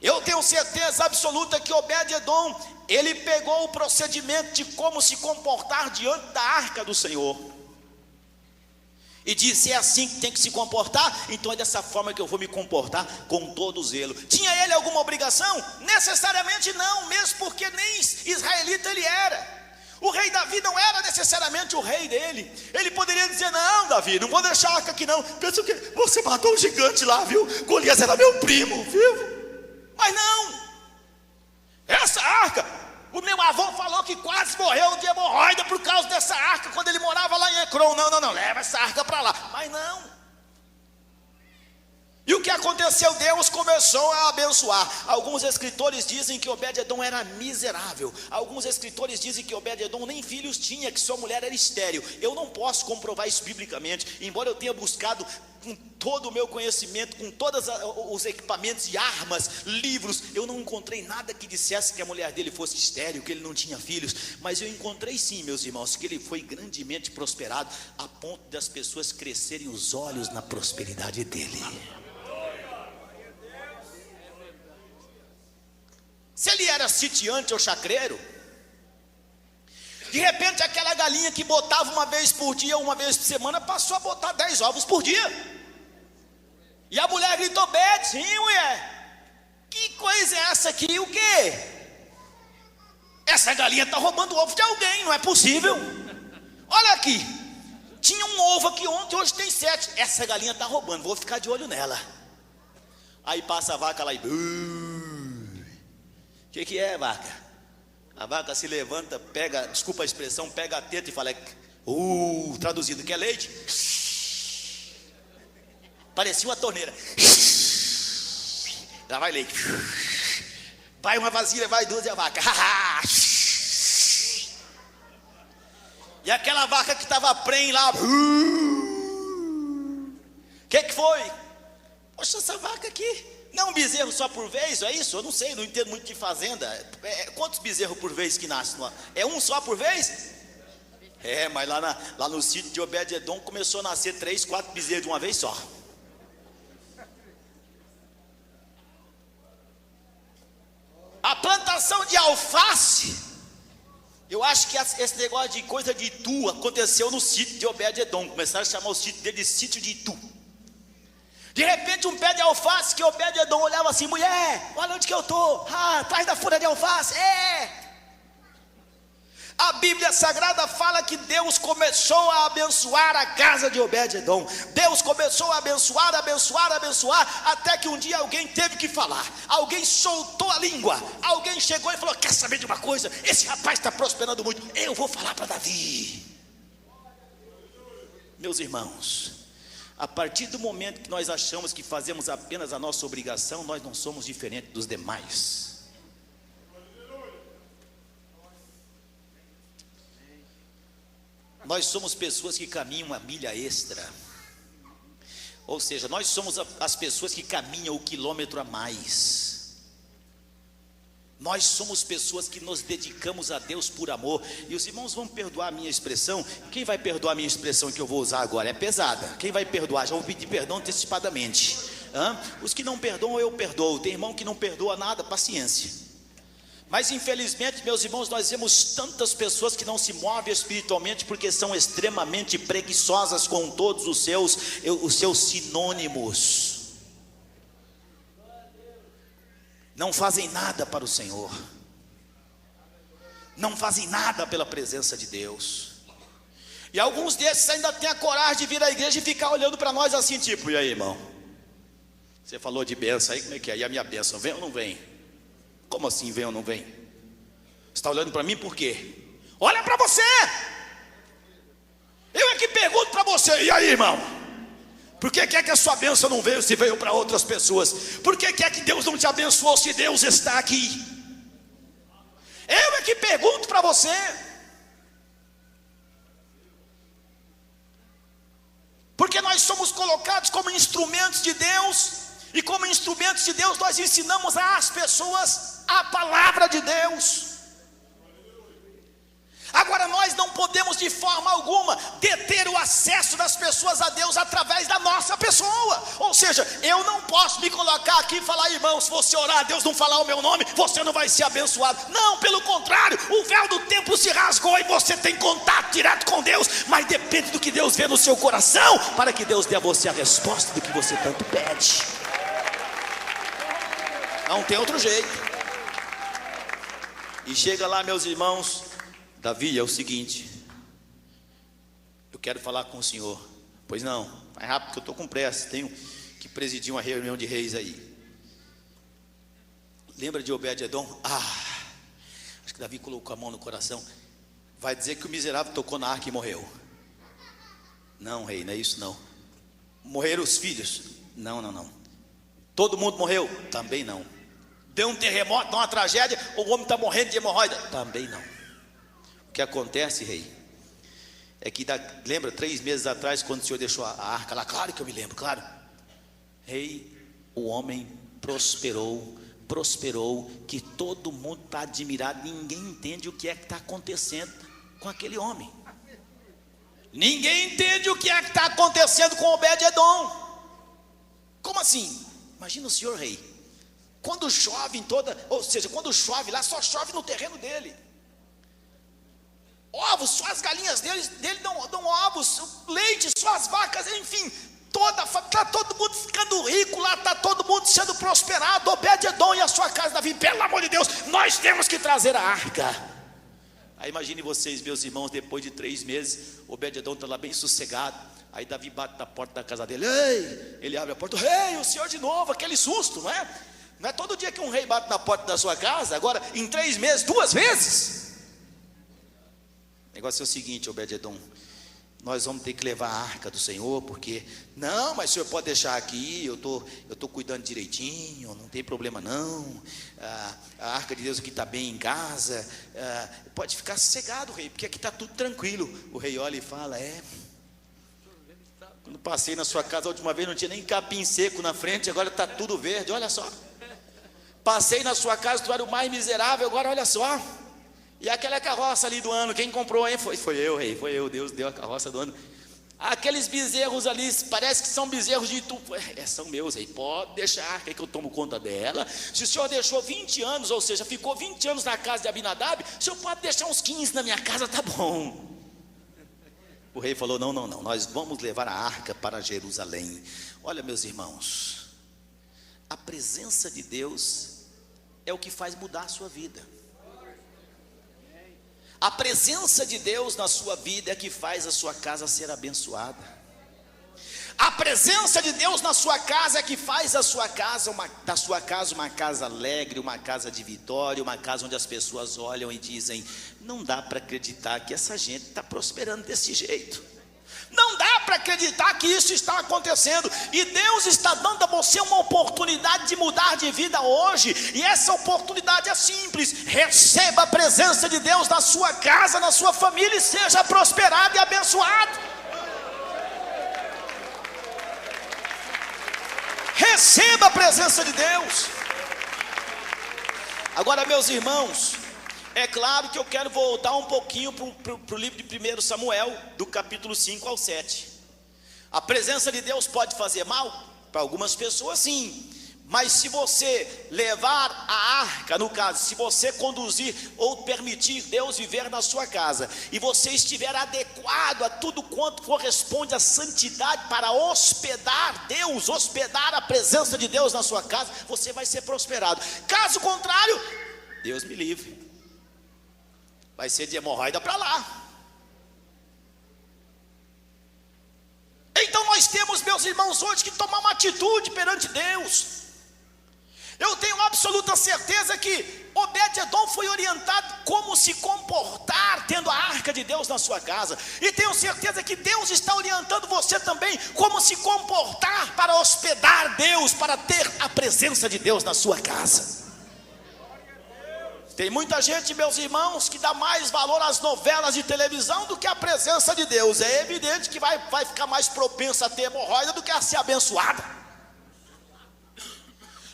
Eu tenho certeza absoluta que Obed-edom, ele pegou o procedimento de como se comportar diante da arca do Senhor e disse: é assim que tem que se comportar, então é dessa forma que eu vou me comportar com todo zelo. Tinha ele alguma obrigação? Necessariamente não, mesmo porque nem israelita ele era. O rei Davi não era necessariamente o rei dele. Ele poderia dizer: não, Davi, não vou deixar a arca aqui não. Pensa que você matou um gigante lá, viu? Golias era meu primo, viu? Mas não, essa arca, o meu avô falou que quase morreu de hemorroida por causa dessa arca, quando ele morava lá em Ecrom. Não, leva essa arca para lá. Mas não. E o que aconteceu? Deus começou a abençoar. Alguns escritores dizem que Obed-edom era miserável. Alguns escritores dizem que Obed-edom nem filhos tinha, que sua mulher era estéril. Eu não posso comprovar isso biblicamente, embora eu tenha buscado com todo o meu conhecimento, com todos os equipamentos e armas, livros. Eu não encontrei nada que dissesse que a mulher dele fosse estéril, que ele não tinha filhos. Mas eu encontrei sim, meus irmãos, que ele foi grandemente prosperado, a ponto das pessoas crescerem os olhos na prosperidade dele. Se ele era sitiante ou chacreiro, de repente aquela galinha que botava uma vez por dia, uma vez por semana, passou a botar 10 ovos por dia. E a mulher gritou: Betinho, mulher, que coisa é essa aqui? O quê? Essa galinha está roubando o ovo de alguém, não é possível. Olha aqui, tinha um ovo aqui ontem, hoje tem 7. Essa galinha está roubando, vou ficar de olho nela. Aí passa a vaca lá e... O que é, vaca? A vaca se levanta, pega, desculpa a expressão, pega a teta e fala: traduzido, quer leite? Parecia uma torneira. Já vai leite. Vai uma vasilha, vai 2 e a vaca. E aquela vaca que estava prenhe lá, o que foi? Poxa, essa vaca aqui Não um bezerro só por vez, é isso? Eu não sei, não entendo muito de fazenda. Quantos bezerros por vez que nascem? É um só por vez? Mas lá no sítio de Obed-edom começou a nascer 3, 4 bezerros de uma vez só. A plantação de alface, eu acho que esse negócio de coisa de Itu aconteceu no sítio de Obed-edom. Começaram a chamar o sítio dele de sítio de Itu. De repente um pé de alface que Obed-edom olhava assim: mulher, olha onde que eu estou, atrás da folha de alface. A Bíblia Sagrada fala que Deus começou a abençoar a casa de Obed-edom. Deus começou a abençoar, até que um dia alguém teve que falar. Alguém soltou a língua. Alguém chegou e falou: quer saber de uma coisa? Esse rapaz está prosperando muito, eu vou falar para Davi. Meus irmãos, a partir do momento que nós achamos que fazemos apenas a nossa obrigação, nós não somos diferentes dos demais. Nós somos pessoas que caminham uma milha extra. Ou seja, nós somos as pessoas que caminham o quilômetro a mais. Nós somos pessoas que nos dedicamos a Deus por amor. E os irmãos vão perdoar a minha expressão. Quem vai perdoar a minha expressão que eu vou usar agora? É pesada. Quem vai perdoar? Já vou pedir perdão antecipadamente. Os que não perdoam, eu perdoo. Tem irmão que não perdoa nada, paciência. Mas infelizmente, meus irmãos, nós vemos tantas pessoas que não se movem espiritualmente porque são extremamente preguiçosas com todos os seus sinônimos. Não fazem nada para o Senhor. Não fazem nada pela presença de Deus. E alguns desses ainda têm a coragem de vir à igreja e ficar olhando para nós assim, tipo: e aí, irmão? Você falou de bênção aí, como é que é? E a minha bênção, vem ou não vem? Como assim, vem ou não vem? Você está olhando para mim por quê? Olha para você! Eu é que pergunto para você: e aí, irmão? Por que é que a sua bênção não veio se veio para outras pessoas? Por que é que Deus não te abençoou se Deus está aqui? Eu é que pergunto para você. Porque nós somos colocados como instrumentos de Deus. E como instrumentos de Deus, nós ensinamos às pessoas a palavra de Deus. Agora, nós não podemos de forma alguma deter o acesso das pessoas a Deus através da nossa pessoa. Ou seja, eu não posso me colocar aqui e falar: irmão, se você orar a Deus não falar o meu nome, você não vai ser abençoado. Não, pelo contrário, o véu do templo se rasgou e você tem contato direto com Deus. Mas depende do que Deus vê no seu coração, para que Deus dê a você a resposta do que você tanto pede. Não tem outro jeito. E chega lá, meus irmãos: Davi, é o seguinte, eu quero falar com o senhor. Pois não, mais rápido que eu estou com pressa, tenho que presidir uma reunião de reis aí. Lembra de Obed-edom? Acho que Davi colocou a mão no coração. Vai dizer que o miserável tocou na arca e morreu? Não, rei, não é isso não. Morreram os filhos? Não. Todo mundo morreu? Também não. Deu um terremoto, deu uma tragédia, o homem está morrendo de hemorroida? Também não. O que acontece, rei, é que lembra 3 meses atrás, quando o senhor deixou a arca lá? Claro que eu me lembro, claro. Rei, o homem prosperou, que todo mundo está admirado. Ninguém entende o que é que está acontecendo com aquele homem. Ninguém entende o que é que está acontecendo com Obed-edom. Como assim? Imagina o senhor, rei, quando chove quando chove lá, só chove no terreno dele. Ovos, só as galinhas dele dão ovos, leite, só as vacas, enfim, está todo mundo ficando rico lá, está todo mundo sendo prosperado. Obed-edom e a sua casa, Davi, pelo amor de Deus, nós temos que trazer a arca. Aí imagine vocês, meus irmãos, depois de 3 meses, Obed-edom está lá bem sossegado. Aí Davi bate na porta da casa dele: ei, ele abre a porta: rei, o senhor de novo, aquele susto, não é? Não é todo dia que um rei bate na porta da sua casa. Agora, em 3 meses, 2 vezes. O negócio é o seguinte, Obed-edom: nós vamos ter que levar a arca do Senhor, porque... Não, mas o senhor pode deixar aqui, eu tô cuidando direitinho, não tem problema não. A arca de Deus aqui está bem em casa. Pode ficar sossegado, rei, porque aqui está tudo tranquilo. O rei olha e fala: Quando passei na sua casa a última vez, não tinha nem capim seco na frente, agora está tudo verde, olha só. Passei na sua casa, tu era o mais miserável, agora olha só. E aquela carroça ali do ano, quem comprou aí? Foi eu, rei, foi eu, Deus deu a carroça do ano. Aqueles bezerros ali, parece que são bezerros de Itu. São meus, rei, pode deixar, quer que eu tomo conta dela? Se o senhor deixou 20 anos, ou seja, ficou 20 anos na casa de Abinadab, o senhor pode deixar uns 15 na minha casa, tá bom. O rei falou, não, nós vamos levar a arca para Jerusalém. Olha, meus irmãos, a presença de Deus é o que faz mudar a sua vida. A presença de Deus na sua vida é que faz a sua casa ser abençoada. A presença de Deus na sua casa é que faz da sua casa uma casa alegre, uma casa de vitória, uma casa onde as pessoas olham e dizem, não dá para acreditar que essa gente está prosperando desse jeito. Não dá para acreditar que isso está acontecendo. E Deus está dando a você uma oportunidade de mudar de vida hoje. E essa oportunidade é simples. Receba a presença de Deus na sua casa, na sua família, e seja prosperado e abençoado. Receba a presença de Deus. Agora, meus irmãos, é claro que eu quero voltar um pouquinho para o livro de 1 Samuel, do capítulo 5 ao 7. A presença de Deus pode fazer mal? Para algumas pessoas sim. Mas se você levar a arca, no caso, se você conduzir ou permitir Deus viver na sua casa, e você estiver adequado a tudo quanto corresponde à santidade para hospedar Deus, hospedar a presença de Deus na sua casa, você vai ser prosperado. Caso contrário, Deus me livre, vai ser de hemorroida para lá. Então nós temos, meus irmãos, hoje que tomar uma atitude perante Deus. Eu tenho absoluta certeza que Obed-edom foi orientado como se comportar tendo a arca de Deus na sua casa. E tenho certeza que Deus está orientando você também como se comportar para hospedar Deus, para ter a presença de Deus na sua casa. Tem muita gente, meus irmãos, que dá mais valor às novelas de televisão do que à presença de Deus. É evidente que vai ficar mais propensa a ter hemorroida do que a ser abençoada.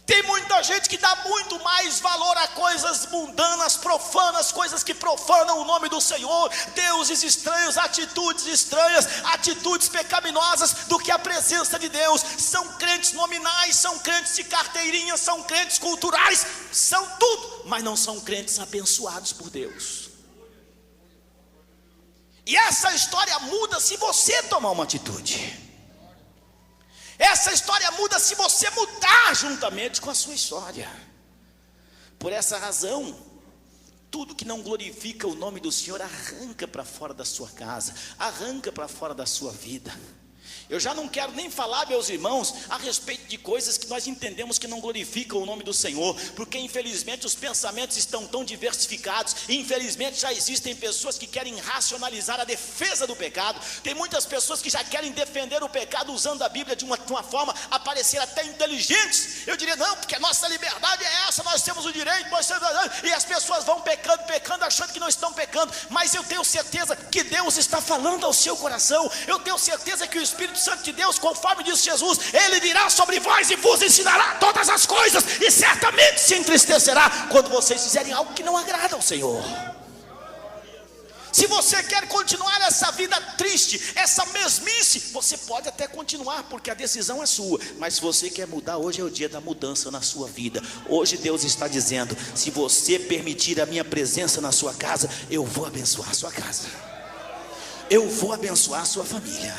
Tem muita gente que dá muito mais valor a coisas mundanas, profanas, coisas que profanam o nome do Senhor, deuses estranhos, atitudes pecaminosas, do que a presença de Deus. São crentes nominais, são crentes de carteirinha, são crentes culturais, são tudo, mas não são crentes abençoados por Deus. E essa história muda se você tomar uma atitude. Essa história muda se você mudar juntamente com a sua história. Por essa razão, tudo que não glorifica o nome do Senhor, arranca para fora da sua casa, arranca para fora da sua vida. Eu já não quero nem falar, meus irmãos, a respeito de coisas que nós entendemos que não glorificam o nome do Senhor, porque infelizmente os pensamentos estão tão diversificados, e infelizmente já existem pessoas que querem racionalizar a defesa do pecado. Tem muitas pessoas que já querem defender o pecado usando a Bíblia de uma forma a parecer até inteligentes. Eu diria, não, porque a nossa liberdade é essa, nós temos o direito, e as pessoas vão pecando, achando que não estão pecando. Mas eu tenho certeza que Deus está falando ao seu coração. Eu tenho certeza que o Espírito Santo de Deus, conforme disse Jesus, Ele virá sobre vós e vos ensinará todas as coisas, e certamente se entristecerá quando vocês fizerem algo que não agrada ao Senhor. Se você quer continuar essa vida triste, essa mesmice, você pode até continuar, porque a decisão é sua. Mas se você quer mudar, hoje é o dia da mudança na sua vida. Hoje Deus está dizendo, se você permitir a minha presença na sua casa, eu vou abençoar a sua casa, eu vou abençoar a sua família,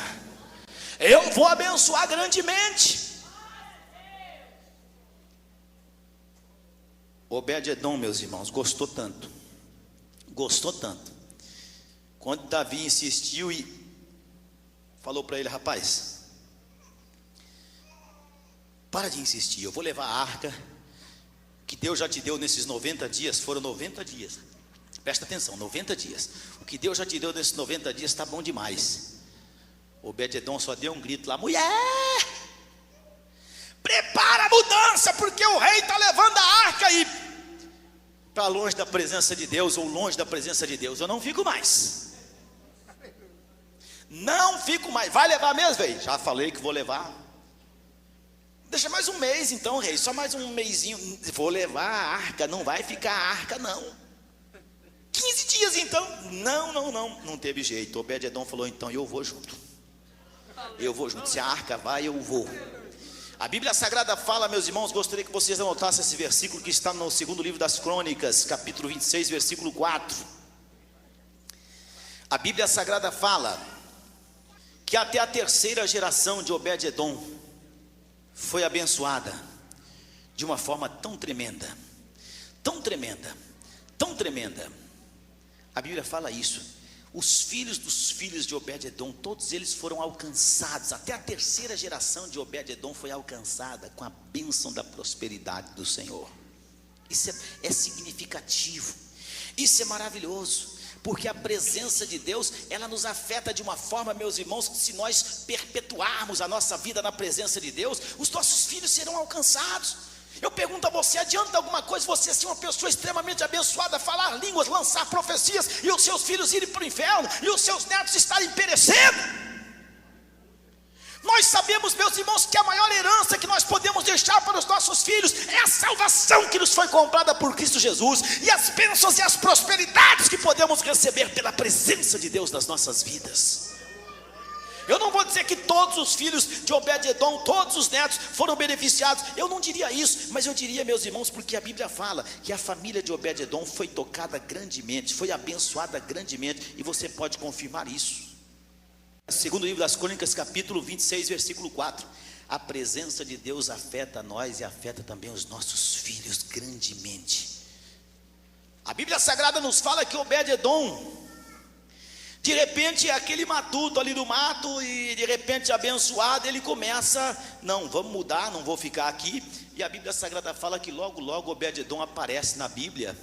eu vou abençoar grandemente. Obed-edom, meus irmãos, gostou tanto, quando Davi insistiu e falou para ele, rapaz, para de insistir, eu vou levar a arca que Deus já te deu nesses 90 dias, foram 90 dias, presta atenção, 90 dias, o que Deus já te deu nesses 90 dias está bom demais. Obed-edom só deu um grito lá, mulher, prepara a mudança, porque o rei está levando a arca aí para longe da presença de Deus, ou longe da presença de Deus, eu não fico mais. Não fico mais. Vai levar mesmo, velho? Já falei que vou levar. Deixa mais um mês então, rei. Só mais um mesinho. Vou levar a arca. Não vai ficar a arca, não. 15 dias então. Não teve jeito. Obed-edom falou: então eu vou junto. Eu vou junto. Se a arca vai, eu vou. A Bíblia Sagrada fala, meus irmãos, gostaria que vocês anotassem esse versículo que está no segundo livro das Crônicas, capítulo 26, versículo 4. A Bíblia Sagrada fala que até a terceira geração de Obed-edom foi abençoada de uma forma tão tremenda, tão tremenda, tão tremenda. A Bíblia fala isso. Os filhos dos filhos de Obed-edom, todos eles foram alcançados. Até a terceira geração de Obed-edom foi alcançada com a bênção da prosperidade do Senhor. Isso é significativo. Isso é maravilhoso, porque a presença de Deus, ela nos afeta de uma forma, meus irmãos, que se nós perpetuarmos a nossa vida na presença de Deus, os nossos filhos serão alcançados. Eu pergunto a você: adianta alguma coisa você ser uma pessoa extremamente abençoada, falar línguas, lançar profecias, e os seus filhos irem para o inferno, e os seus netos estarem perecendo? Nós sabemos, meus irmãos, que a maior herança que nós podemos deixar para os nossos filhos é a salvação que nos foi comprada por Cristo Jesus, e as bênçãos e as prosperidades que podemos receber pela presença de Deus nas nossas vidas. Eu não vou dizer que todos os filhos de Obed-edom, todos os netos foram beneficiados. Eu não diria isso, mas eu diria, meus irmãos, porque a Bíblia fala que a família de Obed-edom foi tocada grandemente, foi abençoada grandemente, e você pode confirmar isso. Segundo livro das Crônicas, capítulo 26, versículo 4. A presença de Deus afeta nós e afeta também os nossos filhos grandemente. A Bíblia Sagrada nos fala que Obed-edom, de repente, aquele matuto ali do mato, e de repente abençoado, ele começa: não, vamos mudar, não vou ficar aqui. E a Bíblia Sagrada fala que logo Obed-edom aparece na Bíblia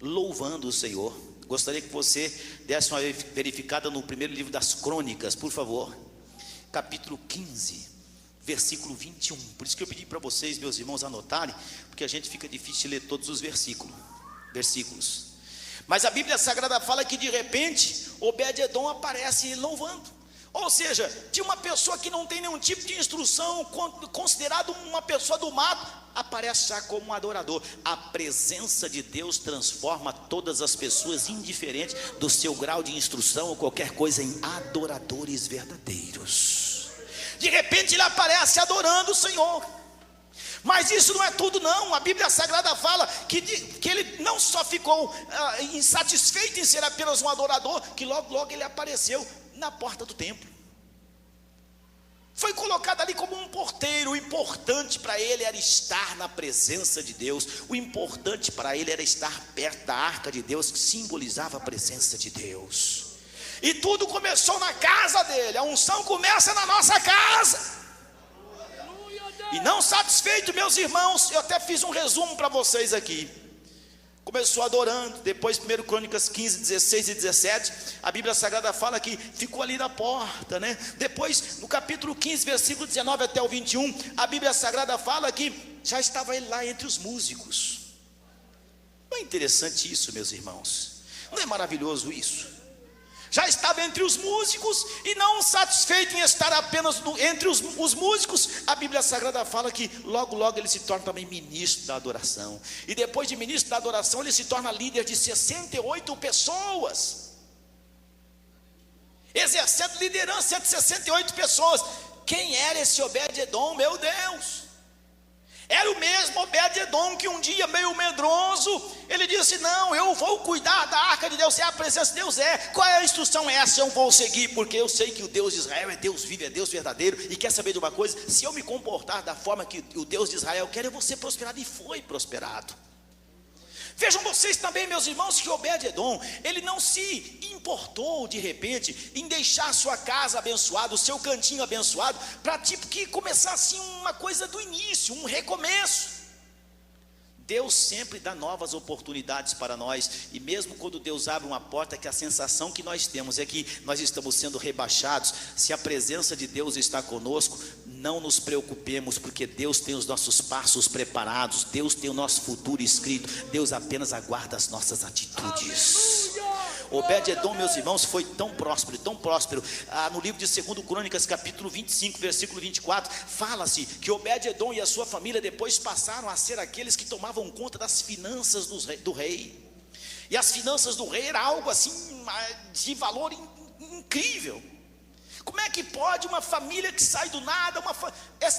louvando o Senhor. Gostaria que você desse uma verificada no primeiro livro das Crônicas, por favor, capítulo 15, versículo 21. Por isso que eu pedi para vocês, meus irmãos, anotarem, porque a gente fica difícil de ler todos os versículos. Mas a Bíblia Sagrada fala que de repente Obed-edom aparece louvando. Ou seja, de uma pessoa que não tem nenhum tipo de instrução, considerado uma pessoa do mato, aparece já como um adorador. A presença de Deus transforma todas as pessoas, indiferente do seu grau de instrução ou qualquer coisa, em adoradores verdadeiros. De repente ele aparece adorando o Senhor. Mas isso não é tudo não. A Bíblia Sagrada fala que ele não só ficou insatisfeito em ser apenas um adorador, que logo ele apareceu na porta do templo. Foi colocado ali como um porteiro. O importante para ele era estar na presença de Deus. O importante para ele era estar perto da arca de Deus, que simbolizava a presença de Deus. E tudo começou na casa dele. A unção começa na nossa casa. E não satisfeito, meus irmãos, eu até fiz um resumo para vocês aqui. Começou adorando, depois 1 Crônicas 15, 16 e 17, a Bíblia Sagrada fala que ficou ali na porta, né? Depois, no capítulo 15, versículo 19 até o 21, a Bíblia Sagrada fala que já estava ele lá entre os músicos. Não é interessante isso, meus irmãos? Não é maravilhoso isso? Já estava entre os músicos, e não satisfeito em estar apenas entre os músicos, a Bíblia Sagrada fala que logo ele se torna também ministro da adoração. E depois de ministro da adoração, ele se torna líder de 68 pessoas, exercendo liderança entre 68 pessoas. Quem era esse Obed-edom? Meu Deus! Era o mesmo Obed-edom que um dia, meio medroso, ele disse: não, eu vou cuidar da arca de Deus. É a presença de Deus, qual é a instrução? Essa eu vou seguir, porque eu sei que o Deus de Israel é Deus vivo, é Deus verdadeiro. E quer saber de uma coisa? Se eu me comportar da forma que o Deus de Israel quer, eu vou ser prosperado. E foi prosperado. Vejam vocês também, meus irmãos, que Obed-edom, ele não se importou de repente em deixar sua casa abençoada, o seu cantinho abençoado, para tipo que começar assim uma coisa do início, um recomeço. Deus sempre dá novas oportunidades para nós, e mesmo quando Deus abre uma porta, que a sensação que nós temos é que nós estamos sendo rebaixados, se a presença de Deus está conosco, não nos preocupemos, porque Deus tem os nossos passos preparados, Deus tem o nosso futuro escrito, Deus apenas aguarda as nossas atitudes. Obed-edom, meus irmãos, foi tão próspero, no livro de 2 Crônicas, capítulo 25, versículo 24, fala-se que Obed-edom e a sua família depois passaram a ser aqueles que tomavam conta das finanças do rei. E as finanças do rei era algo assim de valor incrível. Como é que pode uma família que sai do nada,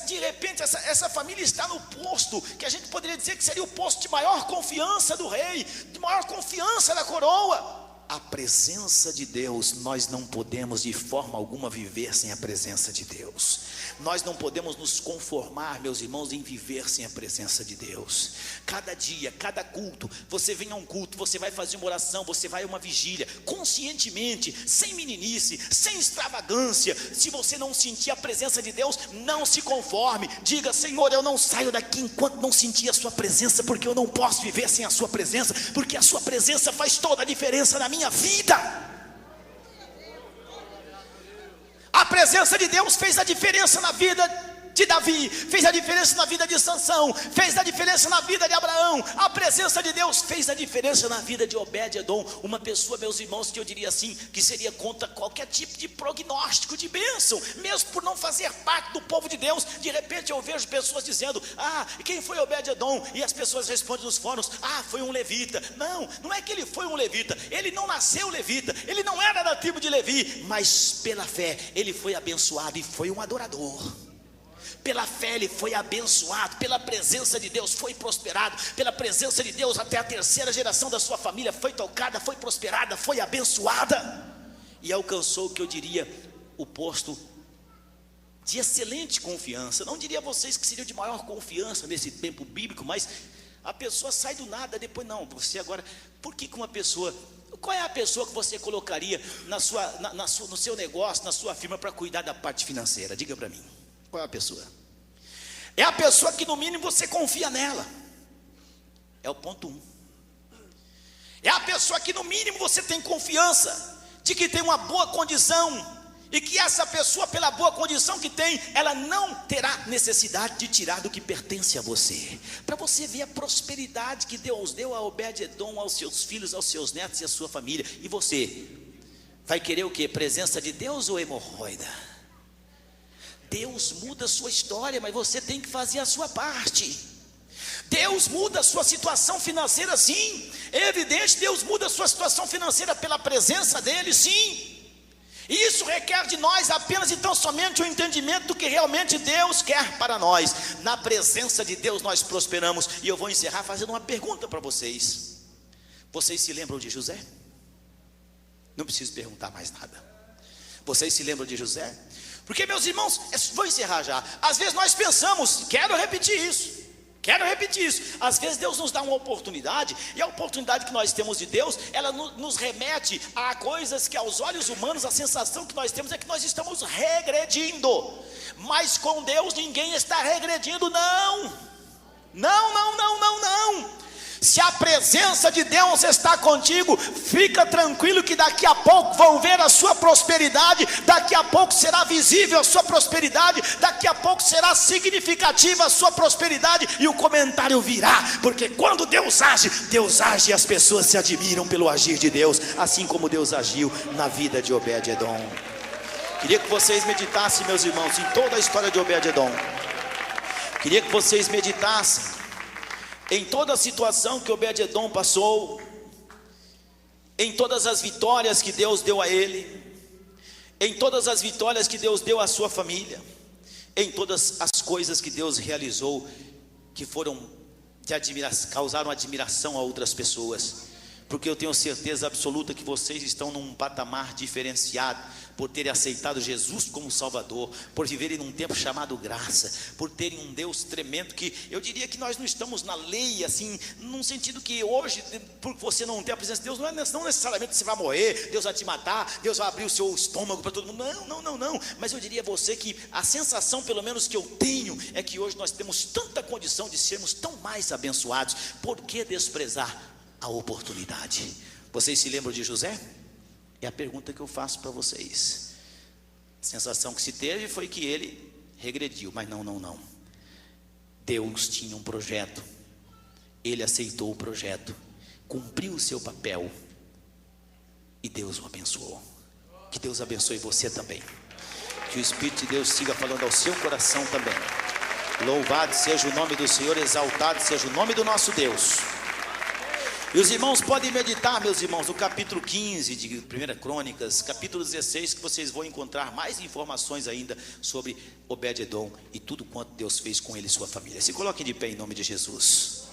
de repente essa família está no posto, que a gente poderia dizer que seria o posto de maior confiança do rei, de maior confiança da coroa? A presença de Deus, nós não podemos de forma alguma viver sem a presença de Deus. Nós não podemos nos conformar, meus irmãos, em viver sem a presença de Deus. Cada dia, cada culto, você vem a um culto, você vai fazer uma oração, você vai a uma vigília, conscientemente, sem meninice, sem extravagância. Se você não sentir a presença de Deus, não se conforme. Diga: Senhor, eu não saio daqui enquanto não sentir a sua presença, porque eu não posso viver sem a sua presença, porque a sua presença faz toda a diferença na minha vida. A presença de Deus fez a diferença na vida de Davi, fez a diferença na vida de Sansão, fez a diferença na vida de Abraão. A presença de Deus fez a diferença na vida de Obed-edom, uma pessoa, meus irmãos, que eu diria assim, que seria contra qualquer tipo de prognóstico de bênção, mesmo por não fazer parte do povo de Deus. De repente eu vejo pessoas dizendo: e quem foi Obed-edom? E as pessoas respondem nos fóruns: foi um levita. Não é que ele foi um levita, ele não nasceu levita, ele não era da tribo de Levi, mas pela fé ele foi abençoado e foi um adorador. Pela fé ele foi abençoado, pela presença de Deus foi prosperado, pela presença de Deus até a terceira geração da sua família foi tocada, foi prosperada, foi abençoada, e alcançou o que eu diria o posto de excelente confiança. Não diria a vocês que seria de maior confiança nesse tempo bíblico, mas a pessoa sai do nada, depois não, você agora, por que uma pessoa, qual é a pessoa que você colocaria no seu negócio, na sua firma, para cuidar da parte financeira? Diga para mim. Qual é a pessoa? É a pessoa que no mínimo você confia nela. É o ponto 1. É a pessoa que no mínimo você tem confiança de que tem uma boa condição, e que essa pessoa, pela boa condição que tem, ela não terá necessidade de tirar do que pertence a você. Para você ver a prosperidade que Deus deu a Obed-edom, aos seus filhos, aos seus netos e à sua família. E você vai querer o quê? Presença de Deus ou hemorroida? Deus muda a sua história, mas você tem que fazer a sua parte. Deus muda a sua situação financeira, sim. É evidente, Deus muda a sua situação financeira pela presença dEle, sim. E isso requer de nós apenas e tão somente o entendimento do que realmente Deus quer para nós. Na presença de Deus nós prosperamos. E eu vou encerrar fazendo uma pergunta para vocês. Vocês se lembram de José? Não preciso perguntar mais nada. Vocês se lembram de José? Porque, meus irmãos, vou encerrar já. Às vezes nós pensamos, quero repetir isso. Às vezes Deus nos dá uma oportunidade, e a oportunidade que nós temos de Deus, ela nos remete a coisas que aos olhos humanos, a sensação que nós temos é que nós estamos regredindo. Mas com Deus ninguém está regredindo, não. Se a presença de Deus está contigo, fica tranquilo que daqui a pouco vão ver a sua prosperidade, daqui a pouco será visível a sua prosperidade, daqui a pouco será significativa a sua prosperidade, e o comentário virá, porque quando Deus age e as pessoas se admiram pelo agir de Deus, assim como Deus agiu na vida de Obed-edom. Queria que vocês meditassem, meus irmãos, em toda a história de Obed-edom. Queria que vocês meditassem em toda a situação que Obed-edom passou, em todas as vitórias que Deus deu a ele, em todas as vitórias que Deus deu à sua família, em todas as coisas que Deus realizou, que foram causaram admiração a outras pessoas. Porque eu tenho certeza absoluta que vocês estão num patamar diferenciado, por terem aceitado Jesus como Salvador, por viverem num tempo chamado graça, por terem um Deus tremendo, que eu diria que nós não estamos na lei, assim, num sentido que hoje, por você não ter a presença de Deus, não necessariamente você vai morrer, Deus vai te matar, Deus vai abrir o seu estômago para todo mundo, não, mas eu diria a você que a sensação, pelo menos que eu tenho, é que hoje nós temos tanta condição de sermos tão mais abençoados. Por que desprezar a oportunidade? Vocês se lembram de José? É a pergunta que eu faço para vocês. A sensação que se teve foi que ele regrediu, mas não. Deus tinha um projeto, ele aceitou o projeto, cumpriu o seu papel, e Deus o abençoou. Que Deus abençoe você também. Que o Espírito de Deus siga falando ao seu coração também. Louvado seja o nome do Senhor, exaltado seja o nome do nosso Deus. E os irmãos podem meditar, meus irmãos, no capítulo 15 de 1 Crônicas, capítulo 16, que vocês vão encontrar mais informações ainda sobre Obed-edom e tudo quanto Deus fez com ele e sua família. Se coloquem de pé em nome de Jesus.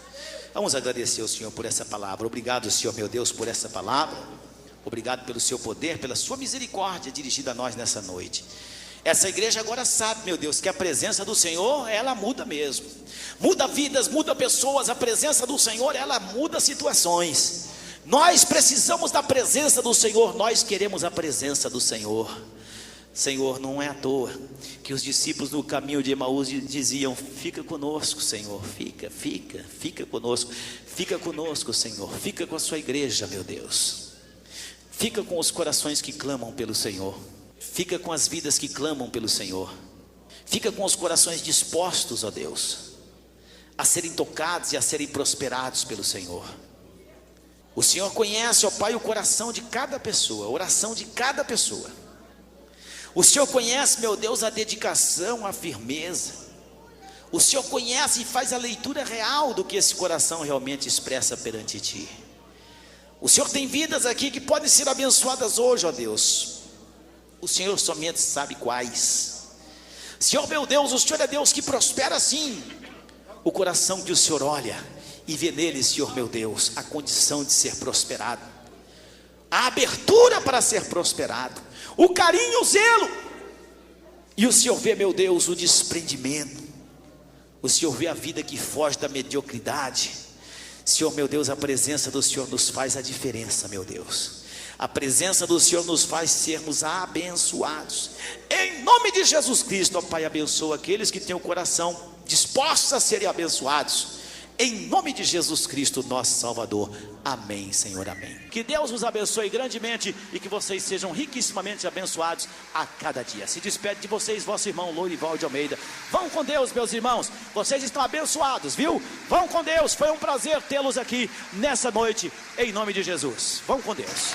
Vamos agradecer ao Senhor por essa palavra. Obrigado, Senhor meu Deus, por essa palavra. Obrigado pelo seu poder, pela sua misericórdia dirigida a nós nessa noite. Essa igreja agora sabe, meu Deus, que a presença do Senhor, ela muda mesmo. Muda vidas, muda pessoas. A presença do Senhor, ela muda situações. Nós precisamos da presença do Senhor. Nós queremos a presença do Senhor. Senhor, não é à toa que os discípulos no caminho de Emaús diziam: fica conosco, Senhor, fica conosco. Fica conosco, Senhor, fica com a sua igreja, meu Deus. Fica com os corações que clamam pelo Senhor. Fica com as vidas que clamam pelo Senhor. Fica com os corações dispostos, ó Deus, a serem tocados e a serem prosperados pelo Senhor. O Senhor conhece, ó Pai, o coração de cada pessoa, a oração de cada pessoa. O Senhor conhece, meu Deus, a dedicação, a firmeza. O Senhor conhece e faz a leitura real do que esse coração realmente expressa perante Ti. O Senhor tem vidas aqui que podem ser abençoadas hoje, ó Deus. O Senhor somente sabe quais. Senhor meu Deus, o Senhor é Deus que prospera sim o coração que o Senhor olha e vê nele, Senhor meu Deus, a condição de ser prosperado, a abertura para ser prosperado, o carinho, o zelo. E o Senhor vê, meu Deus, o desprendimento. O Senhor vê a vida que foge da mediocridade. Senhor meu Deus, a presença do Senhor nos faz a diferença, meu Deus. A presença do Senhor nos faz sermos abençoados. Em nome de Jesus Cristo, ó Pai, abençoa aqueles que têm o coração dispostos a serem abençoados. Em nome de Jesus Cristo, nosso Salvador. Amém, Senhor, amém. Que Deus os abençoe grandemente e que vocês sejam riquissimamente abençoados a cada dia. Se despede de vocês, vosso irmão Lourival de Almeida. Vão com Deus, meus irmãos. Vocês estão abençoados, viu? Vão com Deus. Foi um prazer tê-los aqui nessa noite, em nome de Jesus. Vão com Deus.